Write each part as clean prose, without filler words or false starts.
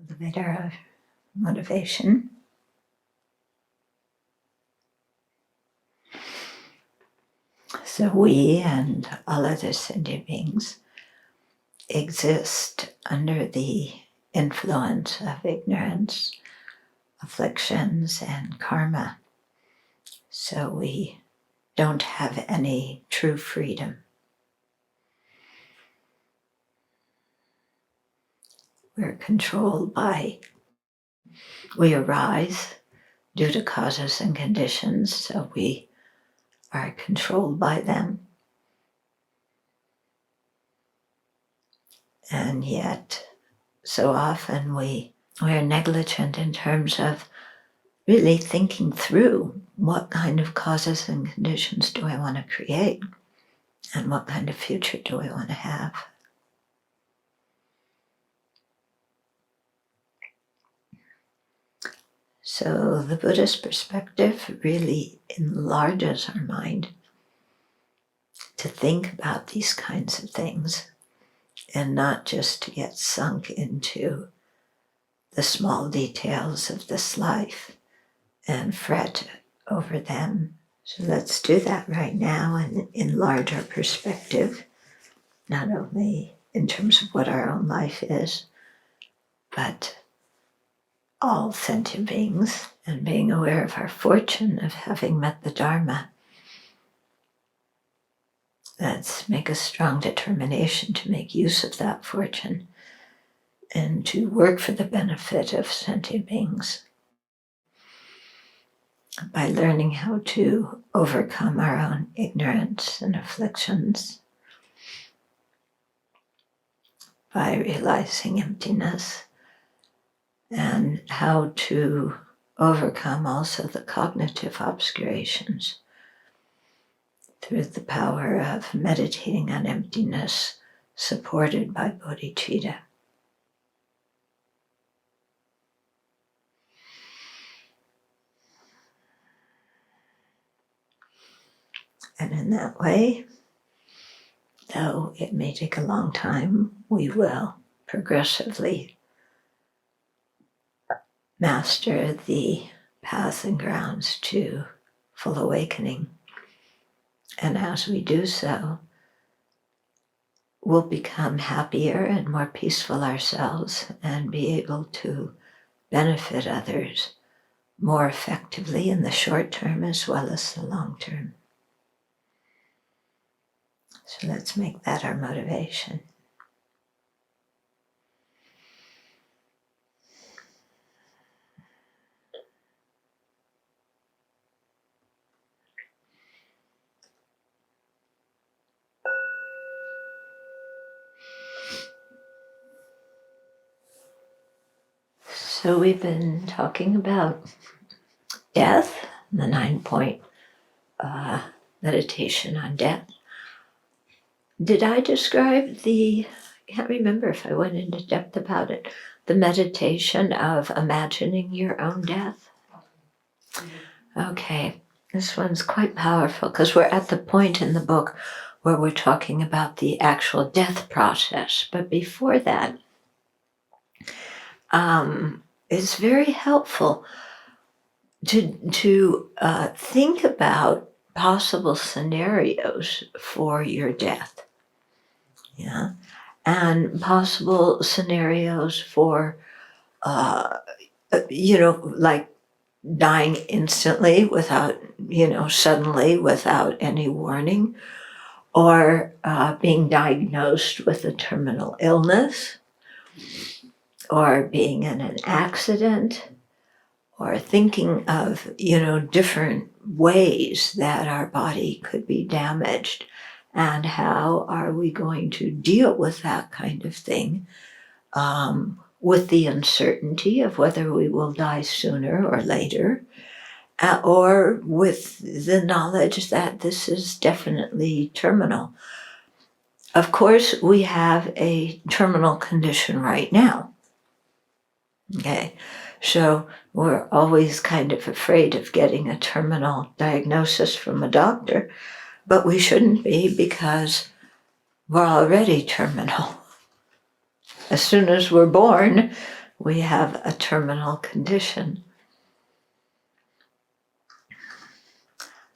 cultivate our motivation. So we and all other sentient beings exist under the influence of ignorance, afflictions, and karma. So we don't have any true freedom. We're controlled by, we arise due to causes and conditions, so we are controlled by them. And yet, so often we are negligent in terms of really thinking through what kind of causes and conditions do I want to create, and what kind of future do I want to have. So the Buddhist perspective really enlarges our mind to think about these kinds of things and not just to get sunk into the small details of this life and fret over them. So let's do that right now and enlarge our perspective, not only in terms of what our own life is, but all sentient beings, and being aware of our fortune of having met the Dharma. Let's make a strong determination to make use of that fortune and to work for the benefit of sentient beings by learning how to overcome our own ignorance and afflictions, by realizing emptiness, and how to overcome also the cognitive obscurations through the power of meditating on emptiness supported by bodhicitta. And in that way, though it may take a long time, we will progressively master the paths and grounds to full awakening. And as we do so, we'll become happier and more peaceful ourselves and be able to benefit others more effectively in the short term as well as the long term. So let's make that our motivation. So we've been talking about death, the 9-point meditation on death. Did I describe I can't remember if I went into depth about it, the meditation of imagining your own death? Okay, this one's quite powerful because we're at the point in the book where we're talking about the actual death process. But before that, it's very helpful to think about possible scenarios for your death. Yeah, and possible scenarios for, like dying instantly without, suddenly without any warning, or being diagnosed with a terminal illness, or being in an accident, or thinking of, different ways that our body could be damaged, and how are we going to deal with that kind of thing, with the uncertainty of whether we will die sooner or later, or with the knowledge that this is definitely terminal. Of course, we have a terminal condition right now. Okay, so we're always kind of afraid of getting a terminal diagnosis from a doctor, but we shouldn't be because we're already terminal. As soon as we're born, we have a terminal condition.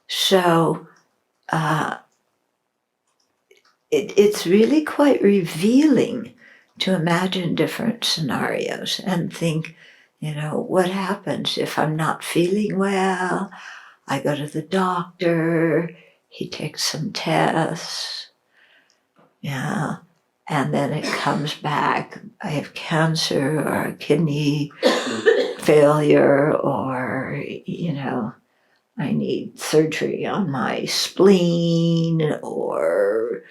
So it's really quite revealing to imagine different scenarios and think, what happens if I'm not feeling well? I go to the doctor, he takes some tests, and then it comes back, I have cancer or a kidney failure, or, I need surgery on my spleen, or,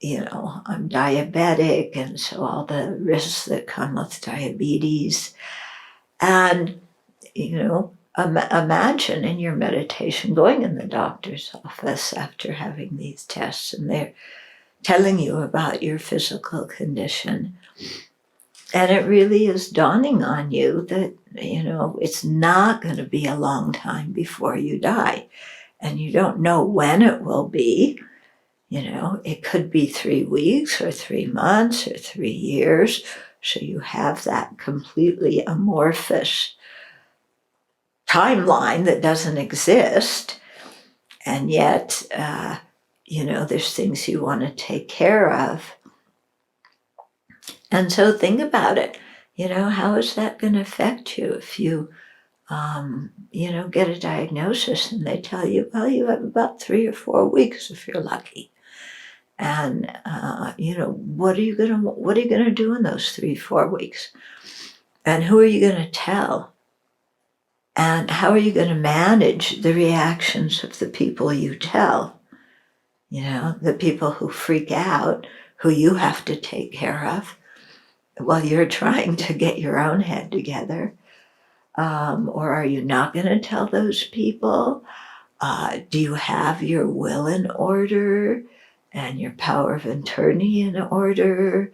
I'm diabetic, and so all the risks that come with diabetes. And, imagine in your meditation going in the doctor's office after having these tests, and they're telling you about your physical condition. And it really is dawning on you that, it's not going to be a long time before you die. And you don't know when it will be. It could be 3 weeks or 3 months or 3 years. So you have that completely amorphous timeline that doesn't exist. And yet, there's things you want to take care of. And so think about it. How is that going to affect you if you, get a diagnosis and they tell you, well, you have about 3 or 4 weeks if you're lucky. And, what are you going to do in those 3-4 weeks? And who are you going to tell? And how are you going to manage the reactions of the people you tell? The people who freak out, who you have to take care of while you're trying to get your own head together. Or are you not going to tell those people? Do you have your will in order and your power of attorney in order?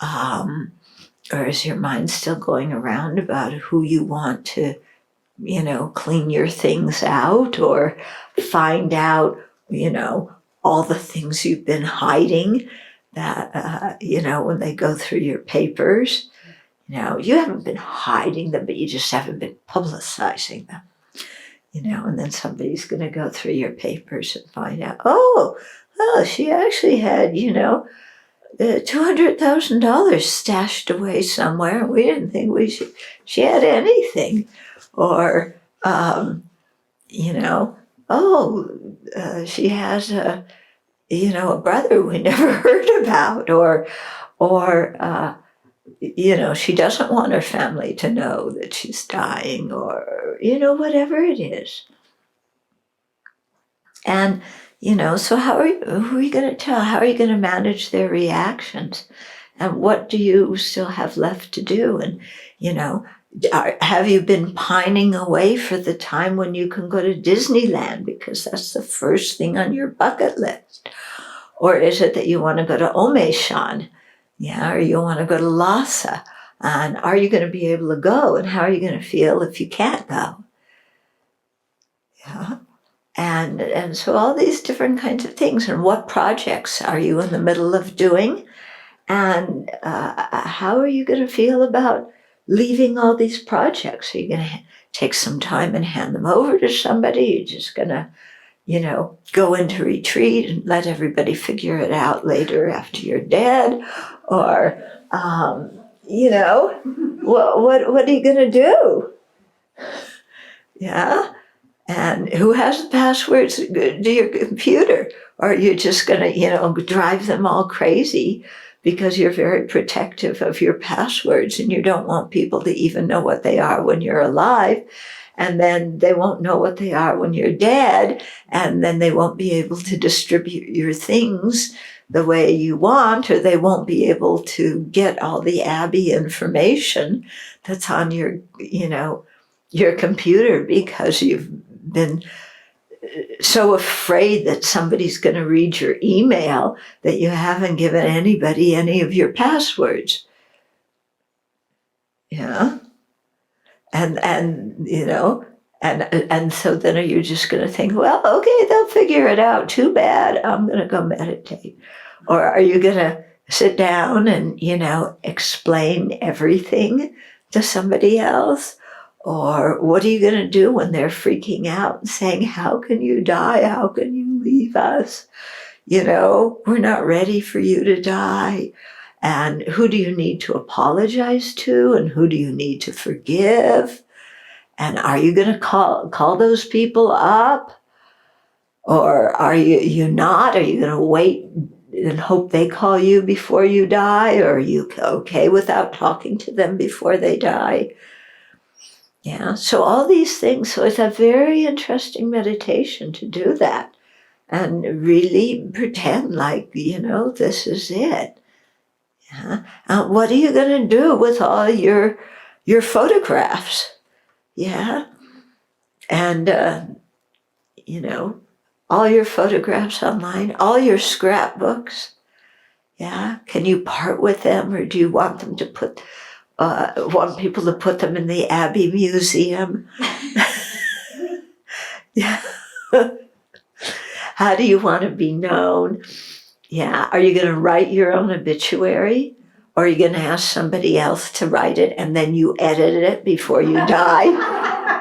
Or is your mind still going around about who you want to, clean your things out, or find out, all the things you've been hiding that, when they go through your papers, you haven't been hiding them, but you just haven't been publicizing them, and then somebody's going to go through your papers and find out, she actually had, $200,000 stashed away somewhere, and we didn't think she had anything. Or, she has a brother we never heard about, or she doesn't want her family to know that she's dying, or, whatever it is. And, so who are you going to tell? How are you going to manage their reactions? And what do you still have left to do? And, have you been pining away for the time when you can go to Disneyland because that's the first thing on your bucket list? Or is it that you want to go to Omeshan? Or you want to go to Lhasa? And are you going to be able to go? And how are you going to feel if you can't go? And so all these different kinds of things. And what projects are you in the middle of doing? And how are you going to feel about leaving all these projects? Are you going to take some time and hand them over to somebody? You're just going to, go into retreat and let everybody figure it out later after you're dead? Or, what are you going to do? And who has the passwords to your computer? Or are you just going to, drive them all crazy because you're very protective of your passwords and you don't want people to even know what they are when you're alive, and then they won't know what they are when you're dead, and then they won't be able to distribute your things the way you want, or they won't be able to get all the Abbey information that's on your, your computer because you've been so afraid that somebody's going to read your email that you haven't given anybody any of your passwords. And so then are you just going to think, well, okay, they'll figure it out. Too bad. I'm going to go meditate. Or are you going to sit down and, explain everything to somebody else? Or what are you going to do when they're freaking out and saying, how can you die? How can you leave us? We're not ready for you to die. And who do you need to apologize to? And who do you need to forgive? And are you going to call those people up? Or are you not? Are you going to wait and hope they call you before you die? Or are you okay without talking to them before they die? Yeah, so all these things. So it's a very interesting meditation to do that and really pretend like, this is it. Yeah. What are you going to do with all your photographs? Yeah. And, all your photographs online, all your scrapbooks. Yeah. Can you part with them, or do you want them to want people to put them in the Abbey Museum? Yeah. How do you want to be known? Yeah. Are you going to write your own obituary? Or are you going to ask somebody else to write it and then you edit it before you die?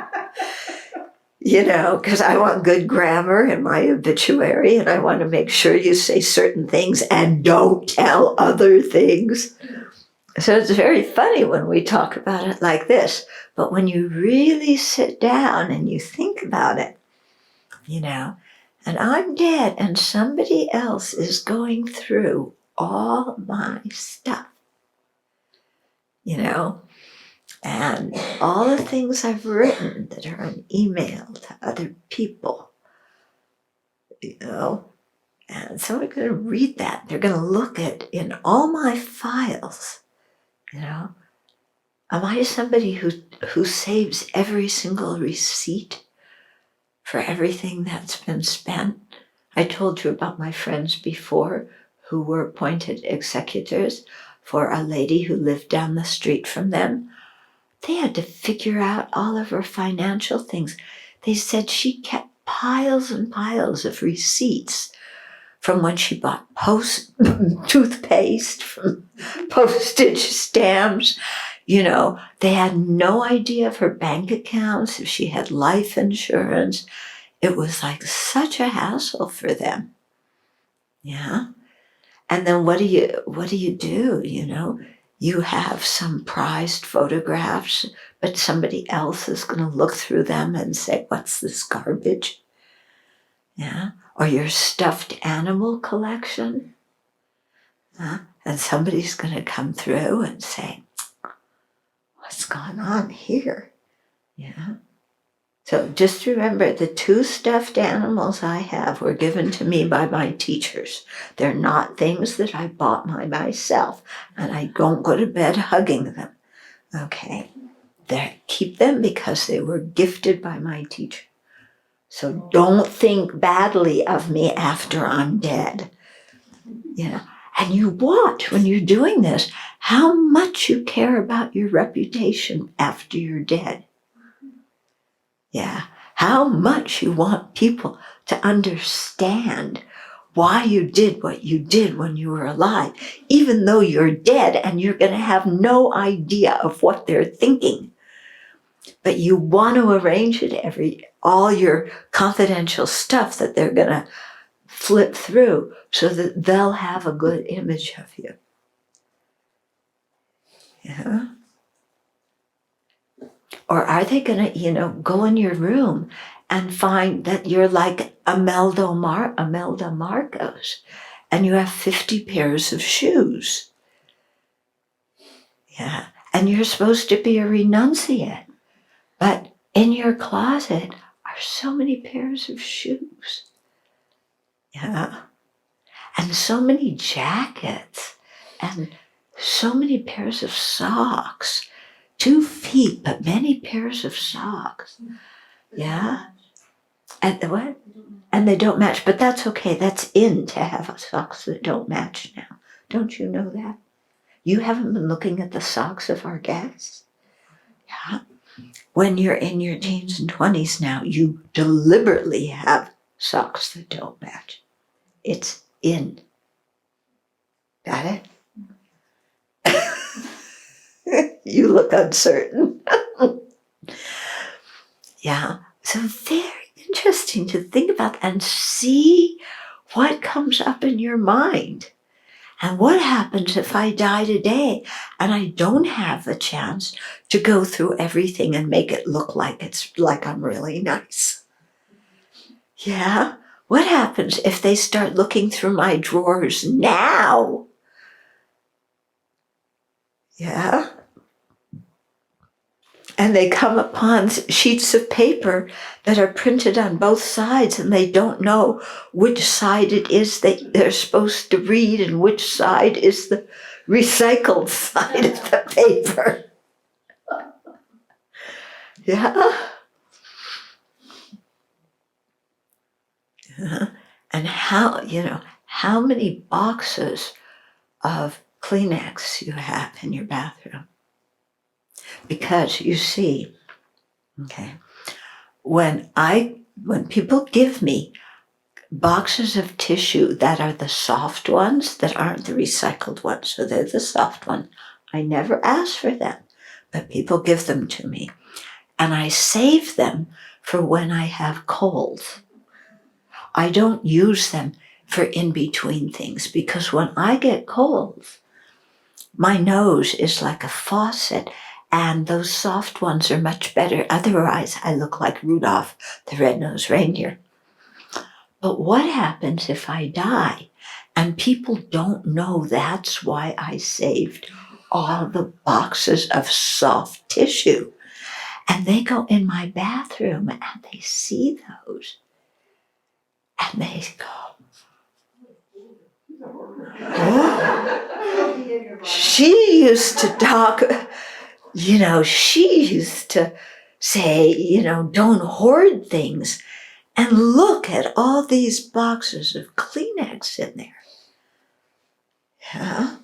Because I want good grammar in my obituary, and I want to make sure you say certain things and don't tell other things. So it's very funny when we talk about it like this. But when you really sit down and you think about it, and I'm dead and somebody else is going through all my stuff, and all the things I've written that are an email to other people, and so they're going to read that. They're going to look at in all my files, am I somebody who saves every single receipt for everything that's been spent? I told you about my friends before who were appointed executors for a lady who lived down the street from them. They had to figure out all of her financial things. They said she kept piles and piles of receipts from when she bought toothpaste, from postage stamps. They had no idea of her bank accounts, if she had life insurance. It was like such a hassle for them. Yeah. And then what do you do? You have some prized photographs, but somebody else is going to look through them and say, what's this garbage? Yeah. Or your stuffed animal collection. And somebody's going to come through and say, what's going on here? Yeah. So just remember, the 2 stuffed animals I have were given to me by my teachers. They're not things that I bought myself, and I don't go to bed hugging them. Okay? Keep them because they were gifted by my teacher. So don't think badly of me after I'm dead. And you watch when you're doing this how much you care about your reputation after you're dead. Yeah, how much you want people to understand why you did what you did when you were alive, even though you're dead and you're going to have no idea of what they're thinking. But you want to arrange it all your confidential stuff that they're going to flip through so that they'll have a good image of you. Yeah. Or are they going to, go in your room and find that you're like Imelda Marcos and you have 50 pairs of shoes? Yeah. And you're supposed to be a renunciate. But in your closet are so many pairs of shoes. Yeah. And so many jackets and so many pairs of socks. 2 feet, but many pairs of socks. Yeah. And what? And they don't match, but that's okay. That's in to have socks that don't match now. Don't you know that? You haven't been looking at the socks of our guests? Yeah. When you're in your teens and 20s now, you deliberately have socks that don't match. It's in. Got it? You look uncertain. Yeah. So very interesting to think about and see what comes up in your mind. And what happens if I die today and I don't have the chance to go through everything and make it look like I'm really nice? Yeah. What happens if they start looking through my drawers now? Yeah. And they come upon sheets of paper that are printed on both sides, and they don't know which side it is that they're supposed to read and which side is the recycled side of the paper. Yeah. And how many boxes of Kleenex you have in your bathroom? Because you see, okay, when people give me boxes of tissue that are the soft ones, that aren't the recycled ones, so they're the soft ones, I never ask for them, but people give them to me. And I save them for when I have colds. I don't use them for in between things, because when I get colds, my nose is like a faucet, and those soft ones are much better. Otherwise, I look like Rudolph the Red-Nosed Reindeer. But what happens if I die and people don't know that's why I saved all the boxes of soft tissue? And they go in my bathroom and they see those and they go, oh, she used to talk, she used to say, don't hoard things. And look at all these boxes of Kleenex in there. Yeah.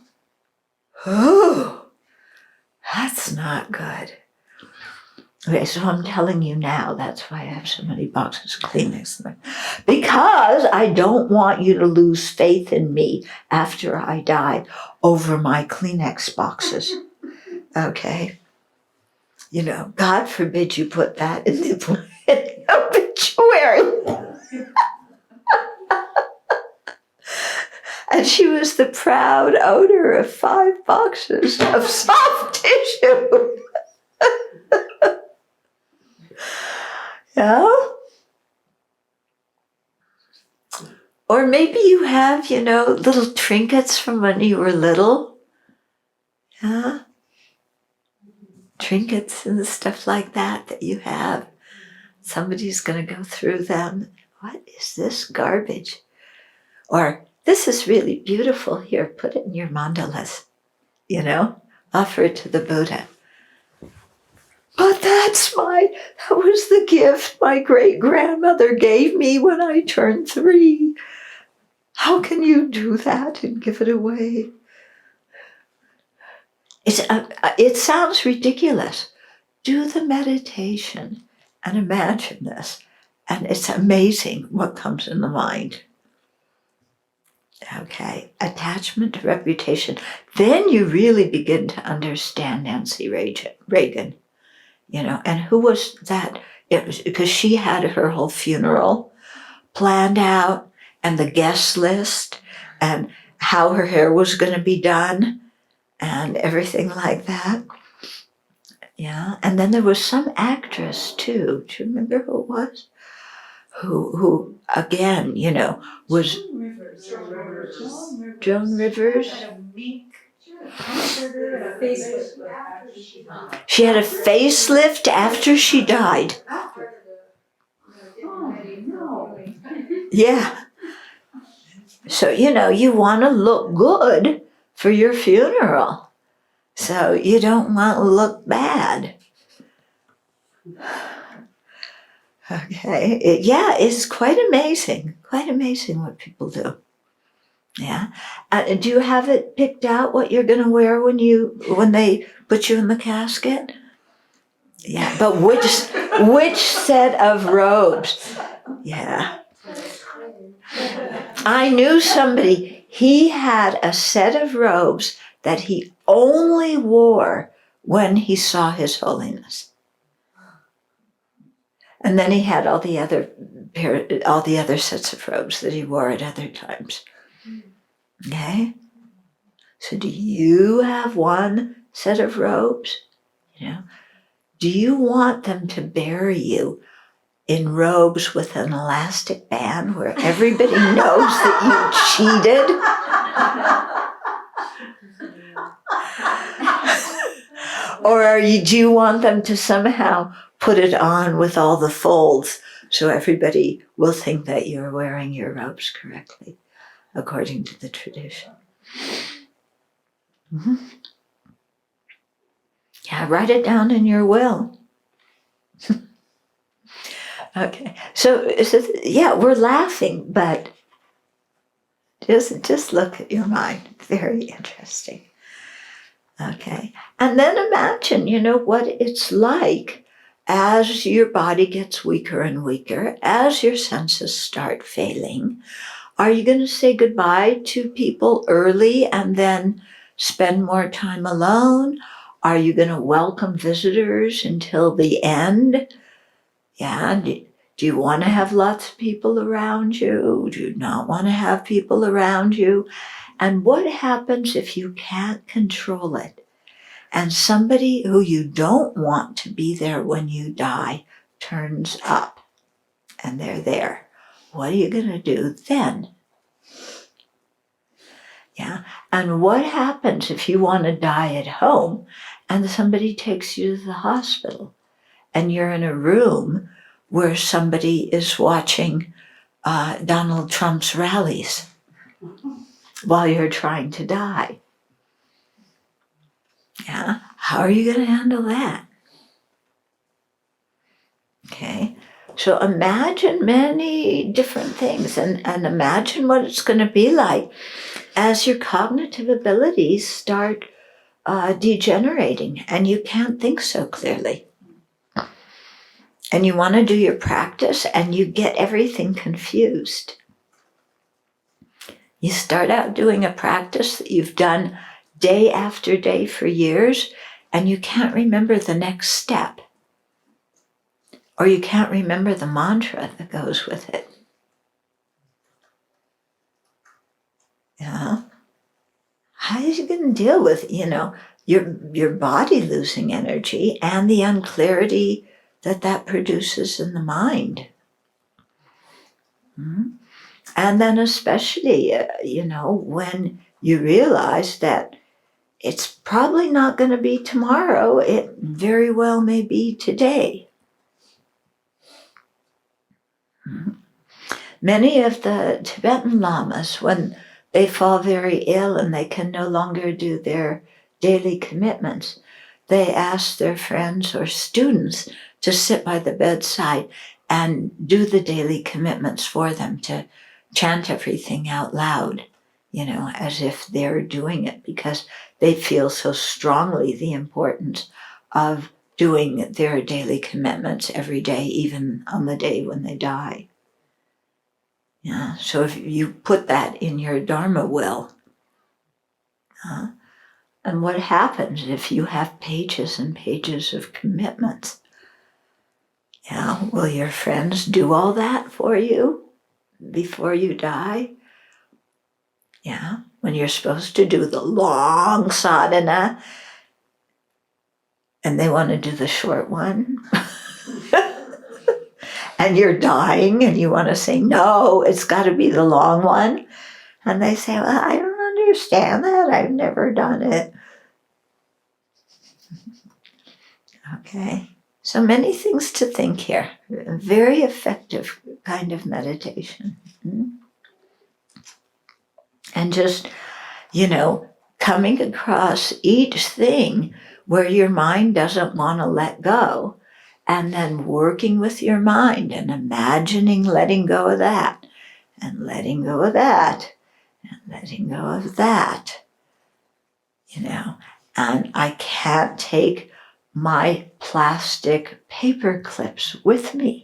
Oh, that's not good. Okay, so I'm telling you now, that's why I have so many boxes of Kleenex in there. Because I don't want you to lose faith in me after I die over my Kleenex boxes. Okay? God forbid you put that in the obituary. And she was the proud owner of 5 boxes of soft tissue. Yeah? Or maybe you have, little trinkets from when you were little. Yeah? Trinkets and stuff like that you have. Somebody's going to go through them. What is this garbage? Or, this is really beautiful. Here, put it in your mandalas. Offer it to the Buddha. But that was the gift my great-grandmother gave me when I turned 3. How can you do that and give it away? It sounds ridiculous. Do the meditation and imagine this, and it's amazing what comes in the mind. Okay, attachment to reputation. Then you really begin to understand Nancy Reagan, and who was that? It was because she had her whole funeral planned out and the guest list and how her hair was going to be done and everything like that. Yeah, and then there was some actress too. Do you remember who it was? Who again, was Joan Rivers. She had a facelift after she died. Yeah. So, you want to look good for your funeral. So you don't want to look bad. Okay. It's quite amazing. Quite amazing what people do. Yeah. Do you have it picked out what you're going to wear when they put you in the casket? Yeah. But which set of robes? Yeah. I knew somebody, he had a set of robes that he only wore when he saw His Holiness. And then he had all the other sets of robes that he wore at other times. Okay? So do you have one set of robes? Do you want them to bury you in robes with an elastic band where everybody knows that you cheated? Or do you want them to somehow put it on with all the folds so everybody will think that you're wearing your robes correctly, according to the tradition? Mm-hmm. Yeah, write it down in your will. Okay, so yeah, we're laughing, but just look at your mind. Very interesting. Okay, and then imagine, what it's like as your body gets weaker and weaker, as your senses start failing. Are you going to say goodbye to people early and then spend more time alone? Are you going to welcome visitors until the end? Yeah, do you want to have lots of people around you? Do you not want to have people around you? And what happens if you can't control it? And somebody who you don't want to be there when you die turns up and they're there. What are you going to do then? Yeah, and what happens if you want to die at home and somebody takes you to the hospital and you're in a room where somebody is watching Donald Trump's rallies while you're trying to die? Yeah, how are you going to handle that? Okay, so imagine many different things and imagine what it's going to be like as your cognitive abilities start degenerating and you can't think so clearly. And you want to do your practice and you get everything confused. You start out doing a practice that you've done day after day for years and you can't remember the next step. Or you can't remember the mantra that goes with it. Yeah. How are you going to deal with, your body losing energy and the unclarity that produces in the mind? And then especially, when you realize that it's probably not going to be tomorrow, it very well may be today. Many of the Tibetan lamas, when they fall very ill and they can no longer do their daily commitments, they ask their friends or students to sit by the bedside and do the daily commitments for them, to chant everything out loud, as if they're doing it, because they feel so strongly the importance of doing their daily commitments every day, even on the day when they die. Yeah, so if you put that in your Dharma will, and what happens if you have pages and pages of commitments? Yeah, will your friends do all that for you before you die? Yeah, when you're supposed to do the long sadhana and they want to do the short one. And you're dying and you want to say, no, it's got to be the long one. And they say, well, I don't understand that. I've never done it. Okay, so many things to think here. A very effective kind of meditation. And just, coming across each thing where your mind doesn't want to let go, and then working with your mind and imagining letting go of that, and letting go of that, and letting go of that. And I can't take my plastic paper clips with me.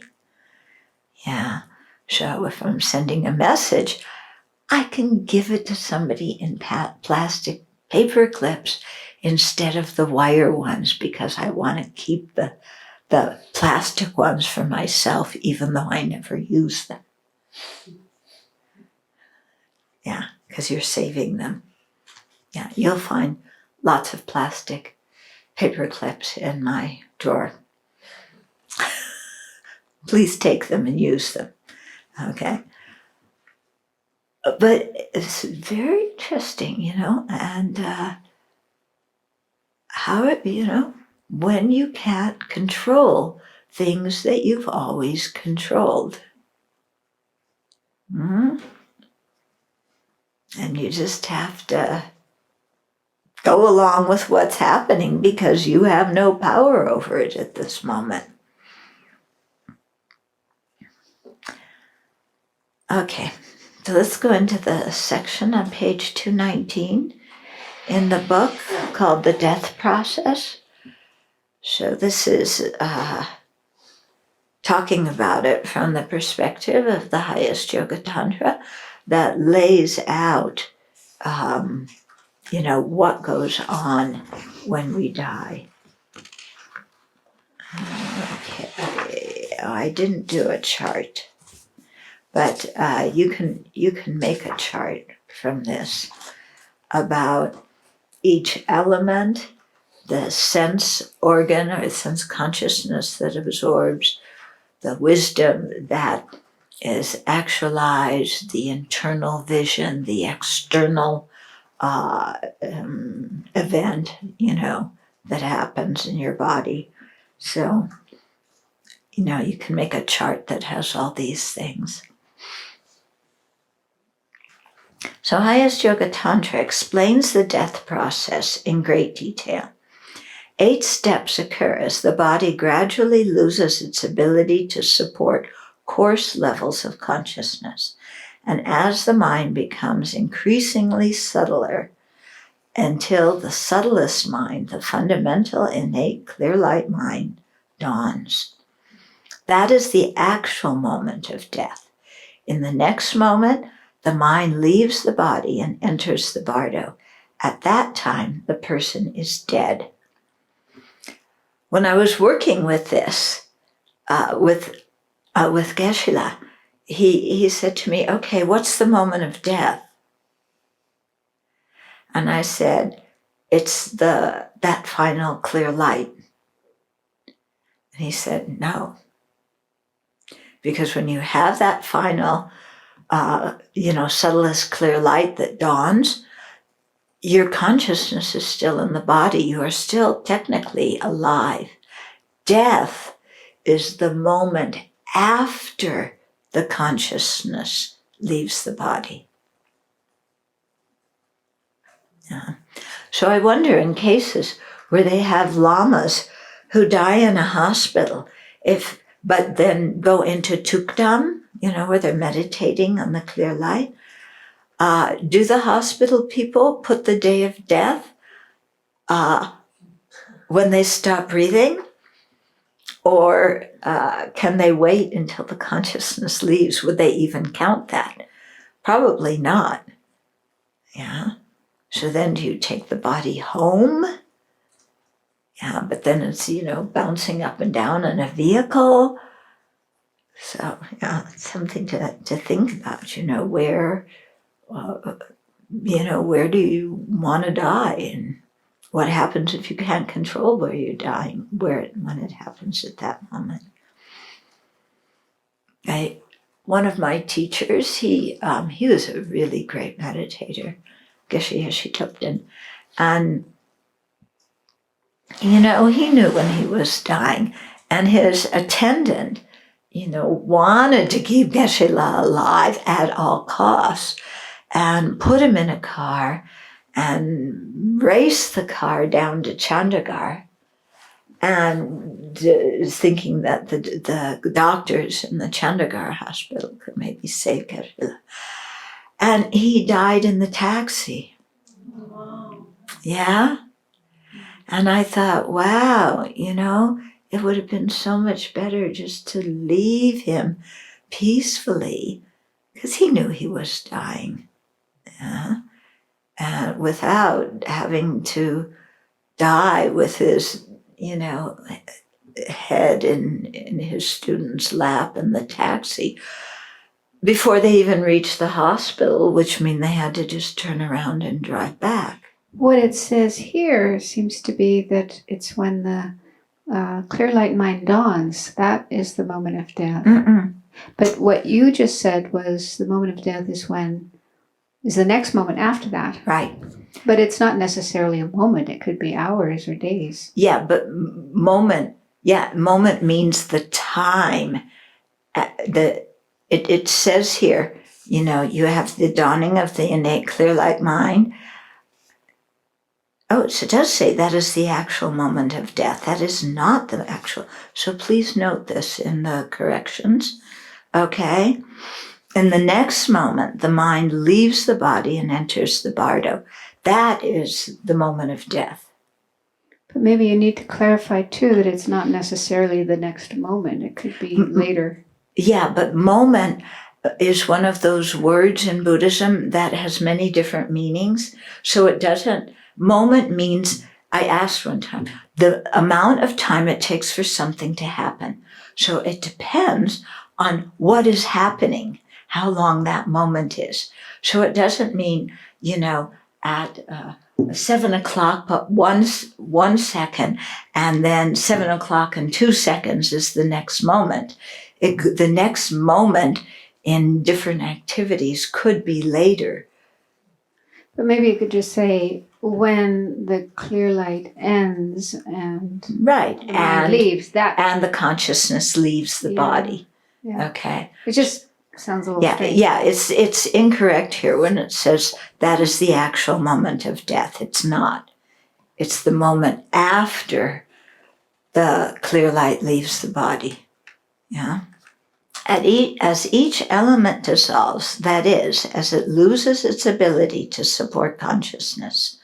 Yeah, so if I'm sending a message, I can give it to somebody in plastic paper clips instead of the wire ones because I want to keep the plastic ones for myself, even though I never use them. Yeah, because you're saving them. Yeah, you'll find lots of plastic paper clips in my drawer. Please take them and use them. Okay. But it's very interesting, and how it, when you can't control things that you've always controlled. And you just have to go along with what's happening because you have no power over it at this moment. Okay, so let's go into the section on page 219 in the book called The Death Process. So this is talking about it from the perspective of the highest Yoga Tantra that lays out, what goes on when we die. Okay, I didn't do a chart, but you can make a chart from this about each element, the sense organ or sense consciousness that absorbs, the wisdom that is actualized, the internal vision, the external event, that happens in your body. So, you can make a chart that has all these things. So highest Yoga Tantra explains the death process in great detail. 8 steps occur as the body gradually loses its ability to support coarse levels of consciousness, and as the mind becomes increasingly subtler until the subtlest mind, the fundamental, innate, clear light mind, dawns. That is the actual moment of death. In the next moment, the mind leaves the body and enters the Bardo. At that time, the person is dead. When I was working with this, with Geshe-la, he said to me, okay, what's the moment of death? And I said, it's that final clear light. And he said, no. Because when you have that final, subtlest clear light that dawns, your consciousness is still in the body. You are still technically alive. Death is the moment after the consciousness leaves the body. Yeah. So I wonder, in cases where they have lamas who die in a hospital, but then go into tukdam, where they're meditating on the clear light, do the hospital people put the day of death when they stop breathing? Or can they wait until the consciousness leaves? Would they even count that? Probably not. Yeah. So then do you take the body home? Yeah, but then it's, bouncing up and down in a vehicle. So, yeah, it's something to think about, where, where do you want to die? And what happens if you can't control where you're dying, when it happens at that moment? One of my teachers, he was a really great meditator, Geshe Thubten, and he knew when he was dying, and his attendant, wanted to keep Geshe-la alive at all costs, and put him in a car and raced the car down to Chandigarh, and thinking that the doctors in the Chandigarh hospital could maybe save Geshe-la. And he died in the taxi. Wow. Yeah. And I thought, wow, it would have been so much better just to leave him peacefully, because he knew he was dying. Yeah. And without having to die with his, head in his student's lap in the taxi before they even reached the hospital, which means they had to just turn around and drive back. What it says here seems to be that it's when the clear light mind dawns, that is the moment of death. Mm-mm. But what you just said was the moment of death is the next moment after that. Right. But it's not necessarily a moment. It could be hours or days. Yeah, but moment means the time. It says here, you have the dawning of the innate clear light mind. Oh, it does say that is the actual moment of death. That is not the actual. So please note this in the corrections. Okay? In the next moment, the mind leaves the body and enters the Bardo. That is the moment of death. But maybe you need to clarify, too, that it's not necessarily the next moment. It could be later. Yeah, but moment is one of those words in Buddhism that has many different meanings. So it doesn't. Moment means, I asked one time, the amount of time it takes for something to happen. So it depends on what is happening, how long that moment is. So it doesn't mean, at 7 o'clock, but 1 second, and then 7 o'clock and 2 seconds is the next moment. The next moment in different activities could be later. But maybe you could just say when the clear light ends and right, the mind leaves, that and the consciousness leaves the body. Yeah. Okay. It just sounds a little strange. Yeah, it's incorrect here when it says that is the actual moment of death. It's not. It's the moment after the clear light leaves the body. Yeah. As each element dissolves, that is, as it loses its ability to support consciousness.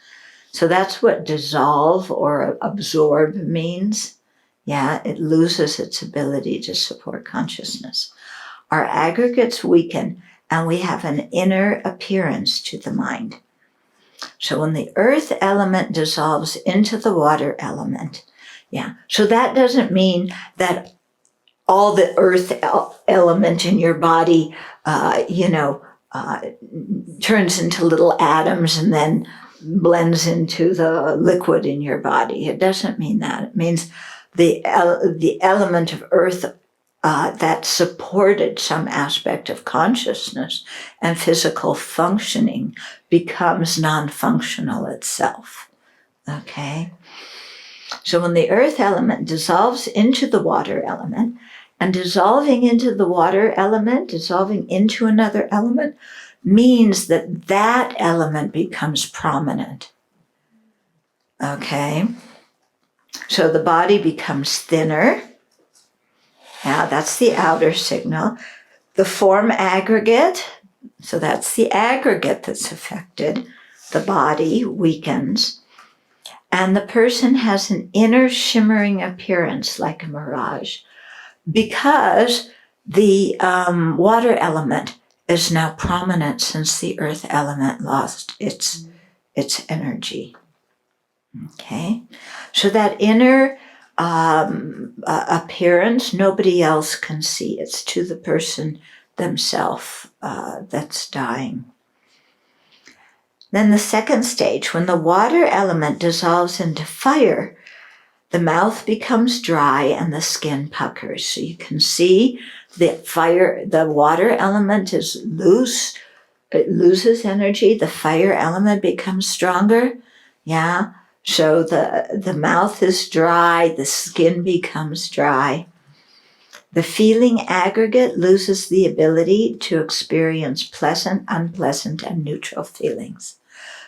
So that's what dissolve or absorb means. Yeah, it loses its ability to support consciousness. Our aggregates weaken and we have an inner appearance to the mind. So when the earth element dissolves into the water element, so that doesn't mean that all the earth element in your body, turns into little atoms and then blends into the liquid in your body. It doesn't mean that. It means the element of earth that supported some aspect of consciousness and physical functioning becomes non-functional itself. Okay? So when the earth element dissolves into the water element, and dissolving into the water element, dissolving into another element, means that that element becomes prominent. Okay? So the body becomes thinner. Now that's the outer signal. The form aggregate, so that's the aggregate that's affected. The body weakens. And the person has an inner shimmering appearance like a mirage because the water element is now prominent since the earth element lost its energy. Okay? So that inner appearance, nobody else can see. It's to the person themselves that's dying. Then the second stage, when the water element dissolves into fire, the mouth becomes dry and the skin puckers. So you can see the water element is loose. It loses energy. The fire element becomes stronger. Yeah. So the mouth is dry. The skin becomes dry. The feeling aggregate loses the ability to experience pleasant, unpleasant, and neutral feelings.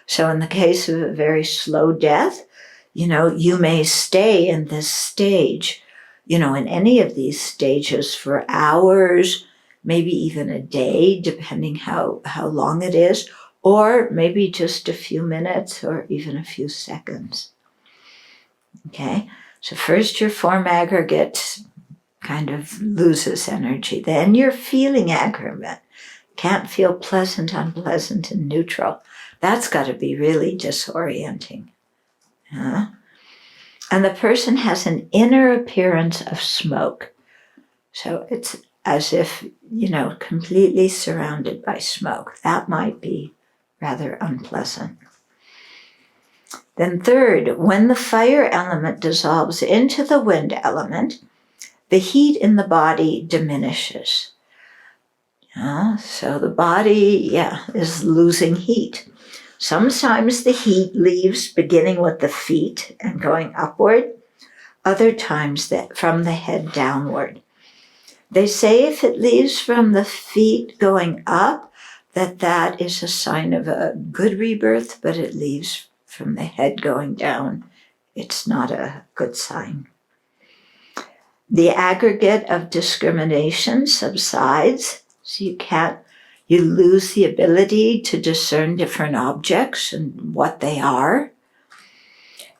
So in the case of a very slow death, you may stay in this stage, in any of these stages for hours, maybe even a day, depending how long it is, or maybe just a few minutes or even a few seconds. Okay, so first your form aggregate kind of loses energy. Then your feeling aggregate can't feel pleasant, unpleasant, and neutral. That's got to be really disorienting. And the person has an inner appearance of smoke. So it's as if, completely surrounded by smoke. That might be rather unpleasant. Then third, when the fire element dissolves into the wind element, the heat in the body diminishes. So the body, is losing heat. Sometimes the heat leaves beginning with the feet and going upward, other times that from the head downward. They say if it leaves from the feet going up, that is a sign of a good rebirth, but it leaves from the head going down. It's not a good sign. The aggregate of discrimination subsides, so you lose the ability to discern different objects and what they are.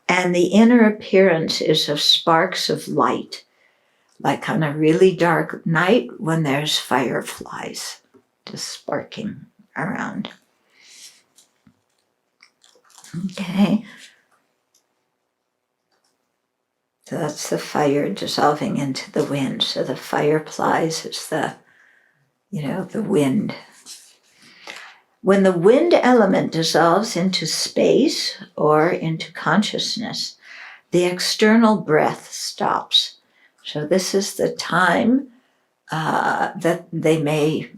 And the inner appearance is of sparks of light, like on a really dark night when there's fireflies just sparking around. Okay. So that's the fire dissolving into the wind. So the fireflies is the wind. When the wind element dissolves into space or into consciousness, the external breath stops. So this is the time that they may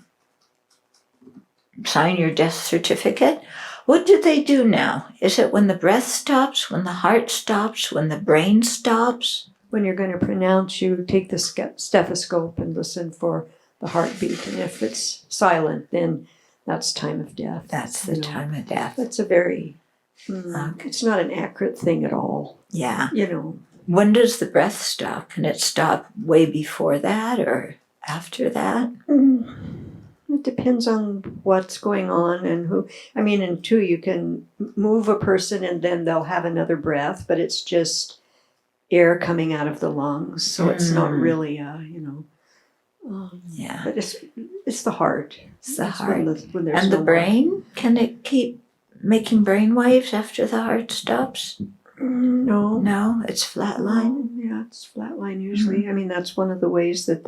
sign your death certificate. What do they do now? Is it when the breath stops, when the heart stops, when the brain stops? When you're going to pronounce, you take the stethoscope and listen for the heartbeat. And if it's silent, then that's time of death. That's the time of death. That's a very, it's not an accurate thing at all. Yeah. When does the breath stop? Can it stop way before that or after that? It depends on what's going on and who. And two, you can move a person and then they'll have another breath, but it's just air coming out of the lungs. So it's not really but it's the heart. It's the heart. When there's and the brain, can it keep making brain waves after the heart stops? No. No, it's flatline? Yeah, it's flatline usually. That's one of the ways that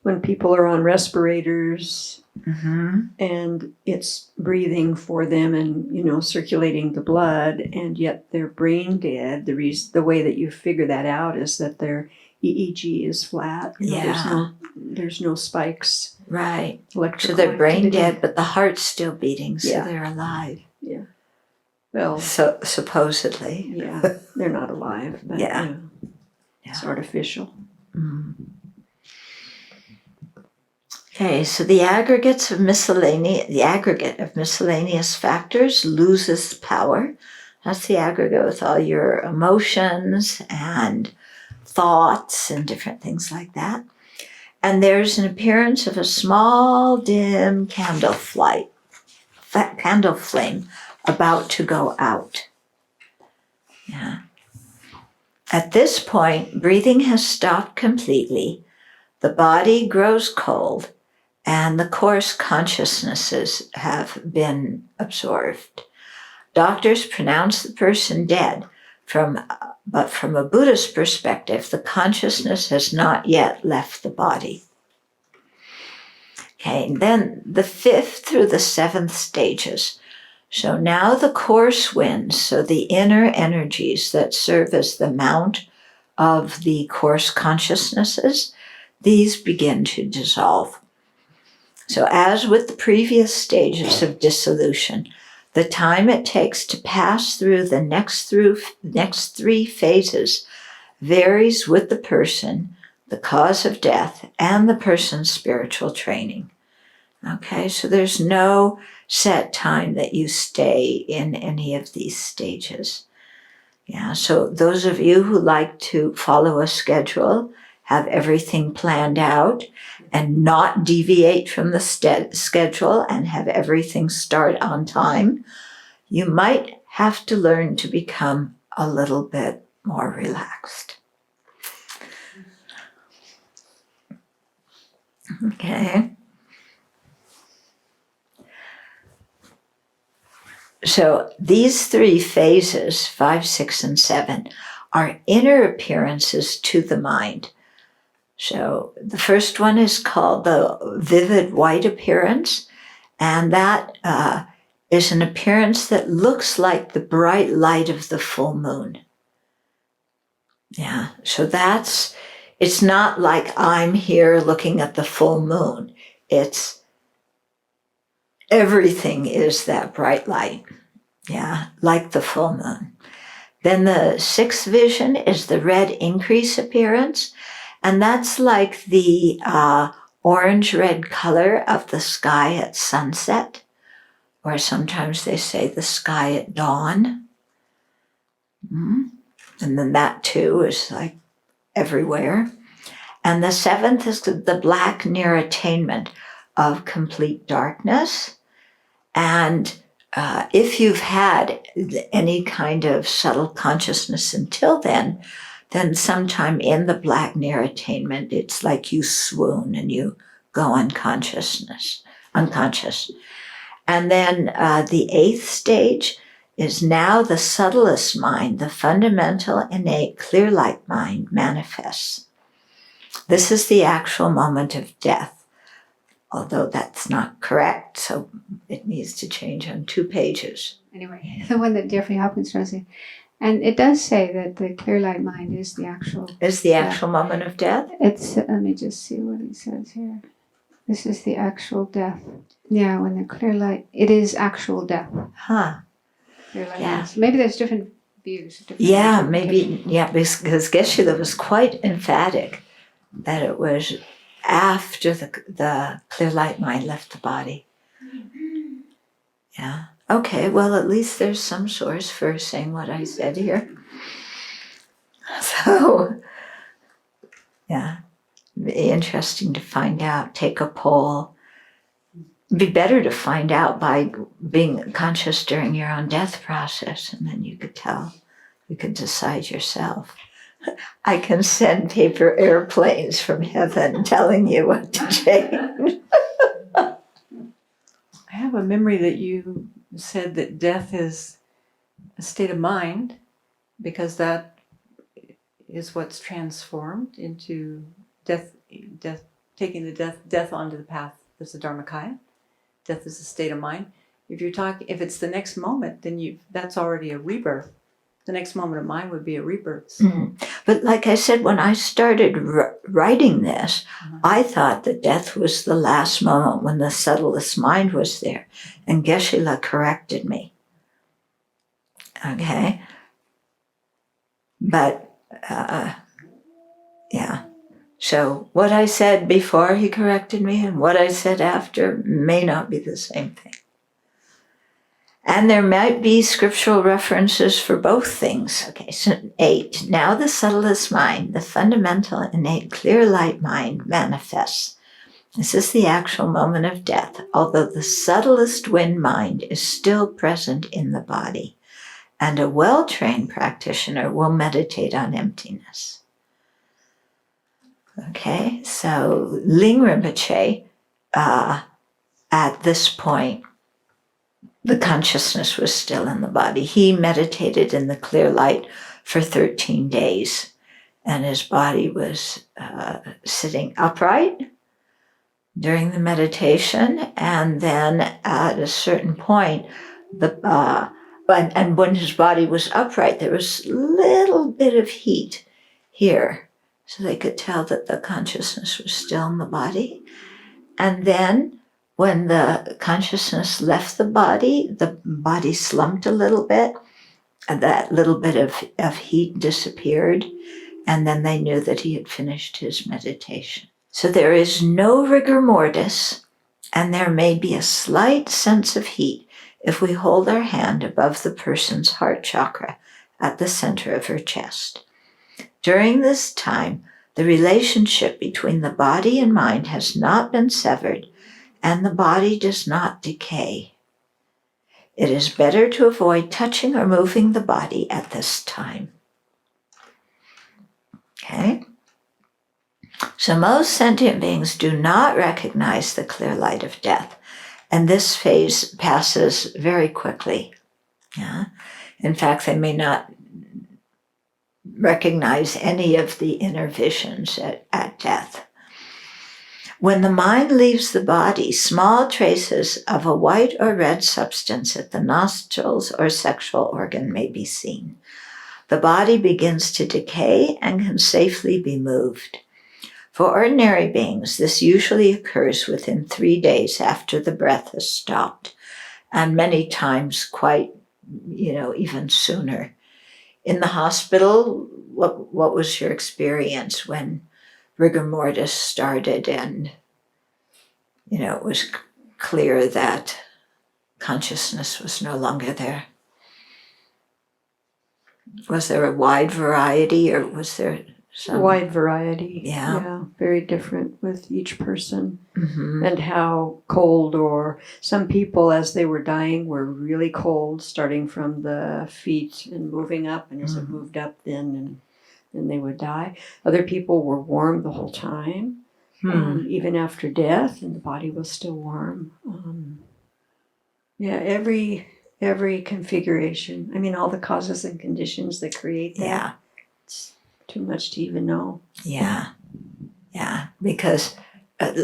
when people are on respirators and it's breathing for them and, circulating the blood, and yet they're brain dead, the way that you figure that out is that their EEG is flat. There's no spikes. Right. Electrical so they're brain activity. dead, but the heart's still beating, so Yeah. they're alive. Yeah. Well, so supposedly. Yeah, they're not alive, but it's artificial. Okay, so the aggregate of miscellaneous factors loses power. That's the aggregate with all your emotions and thoughts and different things like that. And there's an appearance of a small, dim candle flame about to go out. Yeah. At this point, breathing has stopped completely. The body grows cold, and the coarse consciousnesses have been absorbed. Doctors pronounce the person dead, but from a Buddhist perspective, the consciousness has not yet left the body. Okay, and then the 5th through the 7th stages. So now the coarse winds, so the inner energies that serve as the mount of the coarse consciousnesses, these begin to dissolve. So as with the previous stages of dissolution, the time it takes to pass through the next 3 phases varies with the person, the cause of death, and the person's spiritual training. Okay, so there's no set time that you stay in any of these stages. Yeah, so those of you who like to follow a schedule, have everything planned out, and not deviate from the schedule and have everything start on time, you might have to learn to become a little bit more relaxed. Okay. So these 3 phases, 5, 6, and 7, are inner appearances to the mind. So the first one is called the vivid white appearance, and that is an appearance that looks like the bright light of the full moon. Yeah, so it's not like I'm here looking at the full moon. It's everything is that bright light. Yeah, like the full moon. Then the sixth vision is the red increase appearance, and that's like the orange-red color of the sky at sunset, or sometimes they say the sky at dawn. And then that too is like everywhere. And the seventh is the black near attainment of complete darkness. And if you've had any kind of subtle consciousness until then sometime in the black near attainment, it's like you swoon and you go unconscious. And then the eighth stage is now the subtlest mind, the fundamental, innate, clear light mind manifests. This is the actual moment of death, although that's not correct, so it needs to change on 2 pages. Anyway, the one that Jeffrey Hopkins translated. And it does say that the clear light mind is the actual... Is the actual moment of death? It's, let me just see what he says here. This is the actual death. Yeah, when the clear light, it is actual death. Huh. Clear light Yeah. is. Maybe there's different views. Yeah, maybe, yeah, because Geshe-la was quite emphatic that it was after the clear light mind left the body. Yeah. Okay, well, at least there's some source for saying what I said here. So, yeah, be interesting to find out. Take a poll. Be better to find out by being conscious during your own death process, and then you could tell. You could decide yourself. I can send paper airplanes from heaven telling you what to change. I have a memory that you said that death is a state of mind, because that is what's transformed into death, taking the death onto the path as the Dharmakaya. Death is a state of mind. If it's the next moment, then that's already a rebirth. The next moment of mind would be a rebirth. So. But like I said, when I started writing this, I thought that death was the last moment when the subtlest mind was there. And Geshe-la corrected me. Okay? But, yeah. So what I said before he corrected me and what I said after may not be the same thing. And there might be scriptural references for both things. Okay, so 8. Now the subtlest mind, the fundamental, innate, clear light mind manifests. This is the actual moment of death, although the subtlest wind mind is still present in the body. And a well-trained practitioner will meditate on emptiness. Okay, so Ling Rinpoche, at this point, the consciousness was still in the body. He meditated in the clear light for 13 days, and his body was sitting upright during the meditation. And then at a certain point, and when his body was upright, there was a little bit of heat here, so they could tell that the consciousness was still in the body. And then when the consciousness left the body slumped a little bit, and that little bit of heat disappeared, and then they knew that he had finished his meditation. So there is no rigor mortis, and there may be a slight sense of heat if we hold our hand above the person's heart chakra at the center of her chest. During this time, the relationship between the body and mind has not been severed, and the body does not decay. It is better to avoid touching or moving the body at this time. Okay? So most sentient beings do not recognize the clear light of death, and this phase passes very quickly. Yeah? In fact, they may not recognize any of the inner visions at death. When the mind leaves the body, small traces of a white or red substance at the nostrils or sexual organ may be seen. The body begins to decay and can safely be moved. For ordinary beings, this usually occurs within 3 days after the breath has stopped, and many times quite, even sooner. In the hospital, what was your experience when rigor mortis started and, it was clear that consciousness was no longer there? Was there a wide variety, or was there some? Wide variety. Yeah. Very different with each person. Mm-hmm. And how cold, or some people as they were dying were really cold, starting from the feet and moving up, and as it moved up then they would die. Other people were warm the whole time, even after death, and the body was still warm. Every configuration. I mean, all the causes and conditions that create that. Yeah. It's too much to even know. Yeah. Because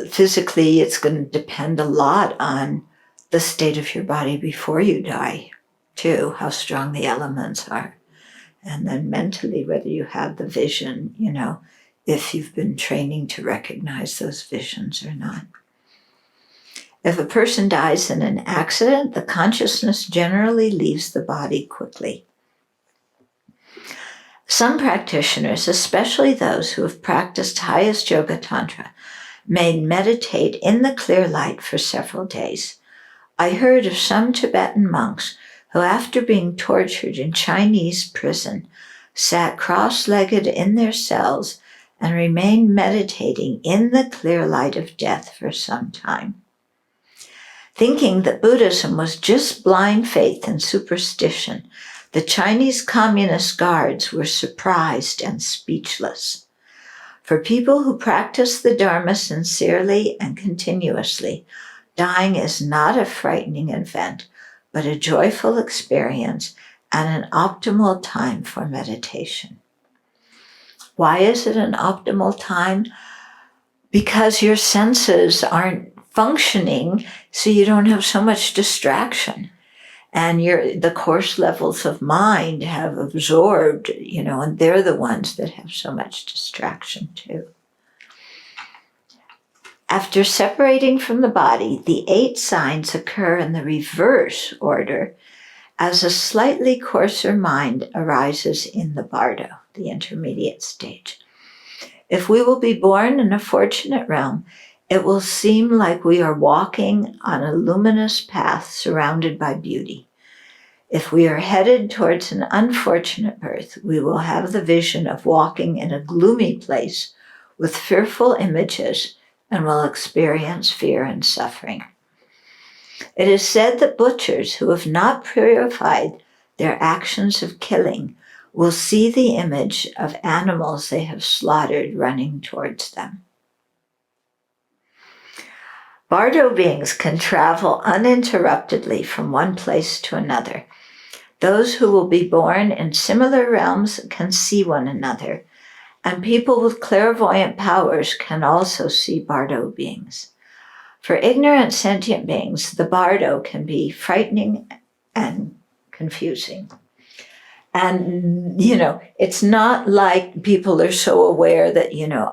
physically it's going to depend a lot on the state of your body before you die, too, how strong the elements are. And then mentally, whether you have the vision, if you've been training to recognize those visions or not. If a person dies in an accident, the consciousness generally leaves the body quickly. Some practitioners, especially those who have practiced highest yoga tantra, may meditate in the clear light for several days. I heard of some Tibetan monks who, after being tortured in Chinese prison, sat cross-legged in their cells and remained meditating in the clear light of death for some time. Thinking that Buddhism was just blind faith and superstition, the Chinese communist guards were surprised and speechless. For people who practice the Dharma sincerely and continuously, dying is not a frightening event, but a joyful experience and an optimal time for meditation. Why is it an optimal time? Because your senses aren't functioning, so you don't have so much distraction. And the coarse levels of mind have absorbed, and they're the ones that have so much distraction too. After separating from the body, the 8 signs occur in the reverse order as a slightly coarser mind arises in the Bardo, the intermediate stage. If we will be born in a fortunate realm, it will seem like we are walking on a luminous path surrounded by beauty. If we are headed towards an unfortunate birth, we will have the vision of walking in a gloomy place with fearful images and will experience fear and suffering. It is said that butchers who have not purified their actions of killing will see the image of animals they have slaughtered running towards them. Bardo beings can travel uninterruptedly from one place to another. Those who will be born in similar realms can see one another, and people with clairvoyant powers can also see Bardo beings. For ignorant sentient beings, the Bardo can be frightening and confusing. And, it's not like people are so aware that,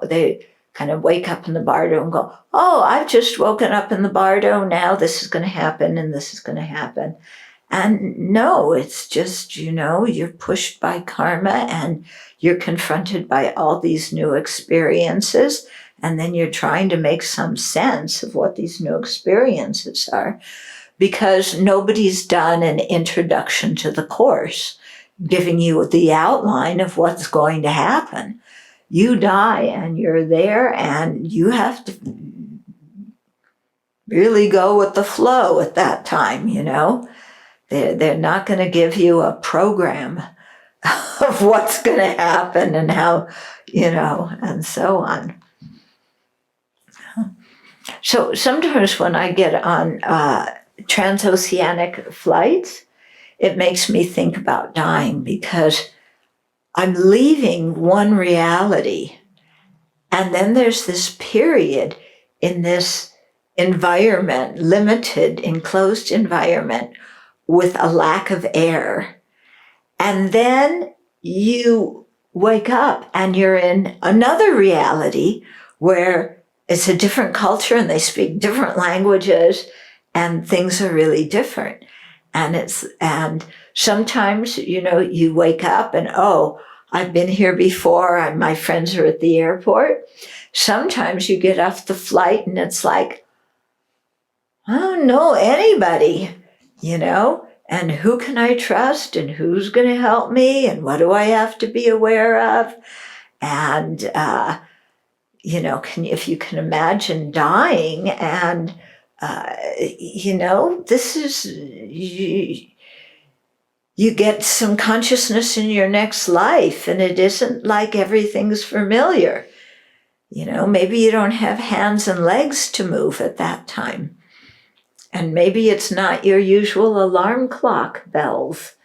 they kind of wake up in the Bardo and go, oh, I've just woken up in the Bardo, now this is going to happen and this is going to happen. And no, it's just, you're pushed by karma and you're confronted by all these new experiences, and then you're trying to make some sense of what these new experiences are, because nobody's done an introduction to the course, giving you the outline of what's going to happen. You die and you're there, and you have to really go with the flow at that time, They're not going to give you a program of what's going to happen and how, and so on. So sometimes when I get on transoceanic flights, it makes me think about dying, because I'm leaving one reality. And then there's this period in this environment, limited, enclosed environment with a lack of air. And then you wake up and you're in another reality where it's a different culture and they speak different languages and things are really different. And sometimes, you wake up and, oh, I've been here before. My friends are at the airport. Sometimes you get off the flight and it's like, I don't know anybody, and who can I trust and who's going to help me and what do I have to be aware of? And, if you can imagine dying and, this is, you get some consciousness in your next life and it isn't like everything's familiar. Maybe you don't have hands and legs to move at that time. And maybe it's not your usual alarm clock bells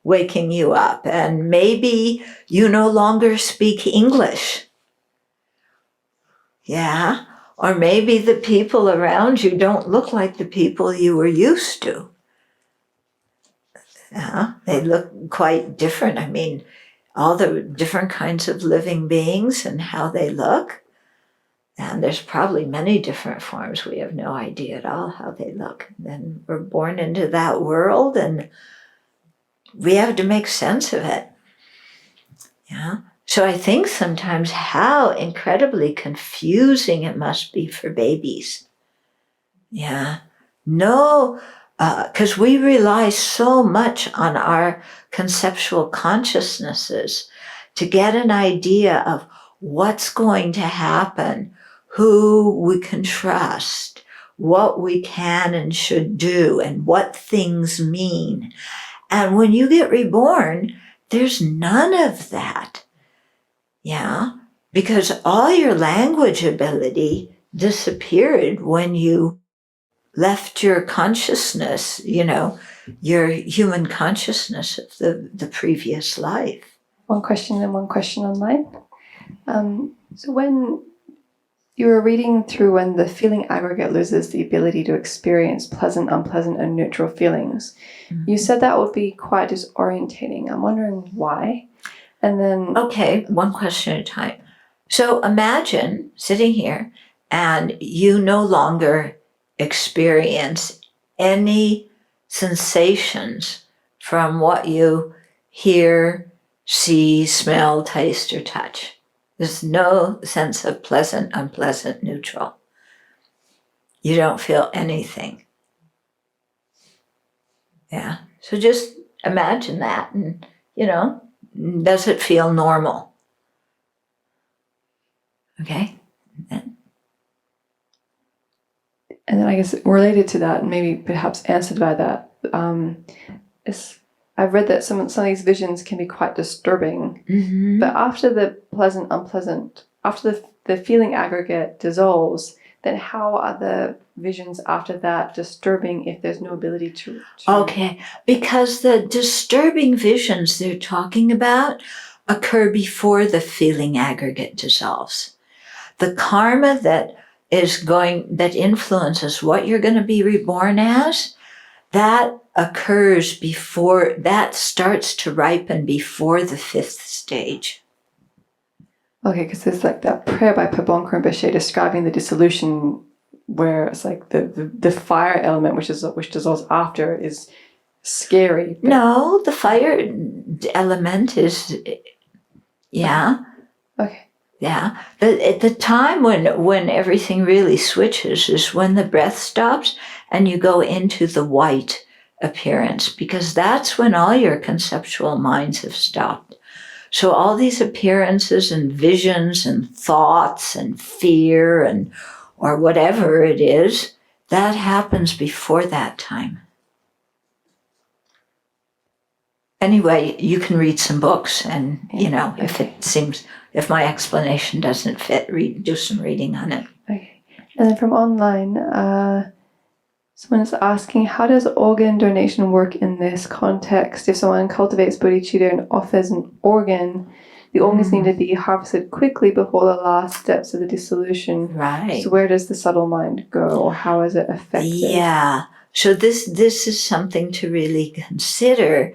waking you up. And maybe you no longer speak English. Yeah. Or maybe the people around you don't look like the people you were used to. Yeah. They look quite different. I mean, all the different kinds of living beings and how they look. And there's probably many different forms. We have no idea at all how they look. Then we're born into that world and we have to make sense of it. Yeah. So I think sometimes how incredibly confusing it must be for babies. Yeah. No, because we rely so much on our conceptual consciousnesses to get an idea of what's going to happen, who we can trust, what we can and should do, and what things mean. And when you get reborn, there's none of that. Yeah, because all your language ability disappeared when you left your consciousness, your human consciousness of the previous life. One question and one question online. So when you were reading through when the feeling aggregate loses the ability to experience pleasant, unpleasant, and neutral feelings, you said that would be quite disorientating. I'm wondering why. And then... Okay, one question at a time. So imagine sitting here and you no longer experience any sensations from what you hear, see, smell, taste, or touch. There's no sense of pleasant, unpleasant, neutral. You don't feel anything. Yeah. So just imagine that and, does it feel normal? Okay. And then I guess related to that, and maybe perhaps answered by that, is I've read that some of these visions can be quite disturbing. Mm-hmm. But after the pleasant, unpleasant, after the feeling aggregate dissolves, then how are the visions after that disturbing if there's no ability to... Okay, because the disturbing visions they're talking about occur before the feeling aggregate dissolves. The karma that influences what you're going to be reborn as, that occurs before, that starts to ripen before the fifth stage. Okay, because there's like that prayer by Pabonka Rinpoche describing the dissolution, where it's like the fire element, which dissolves after, is scary. No, the fire element is, yeah. Okay. Yeah. The time when everything really switches is when the breath stops and you go into the white appearance, because that's when all your conceptual minds have stopped. So all these appearances and visions and thoughts and fear or whatever it is, that happens before that time. Anyway, you can read some books and, if my explanation doesn't fit, do some reading on it. Okay. And then from online, Someone is asking, how does organ donation work in this context? If someone cultivates bodhicitta and offers an organ, the organs need to be harvested quickly before the last steps of the dissolution. Right. So where does the subtle mind go, or how is it affected? Yeah. So this is something to really consider.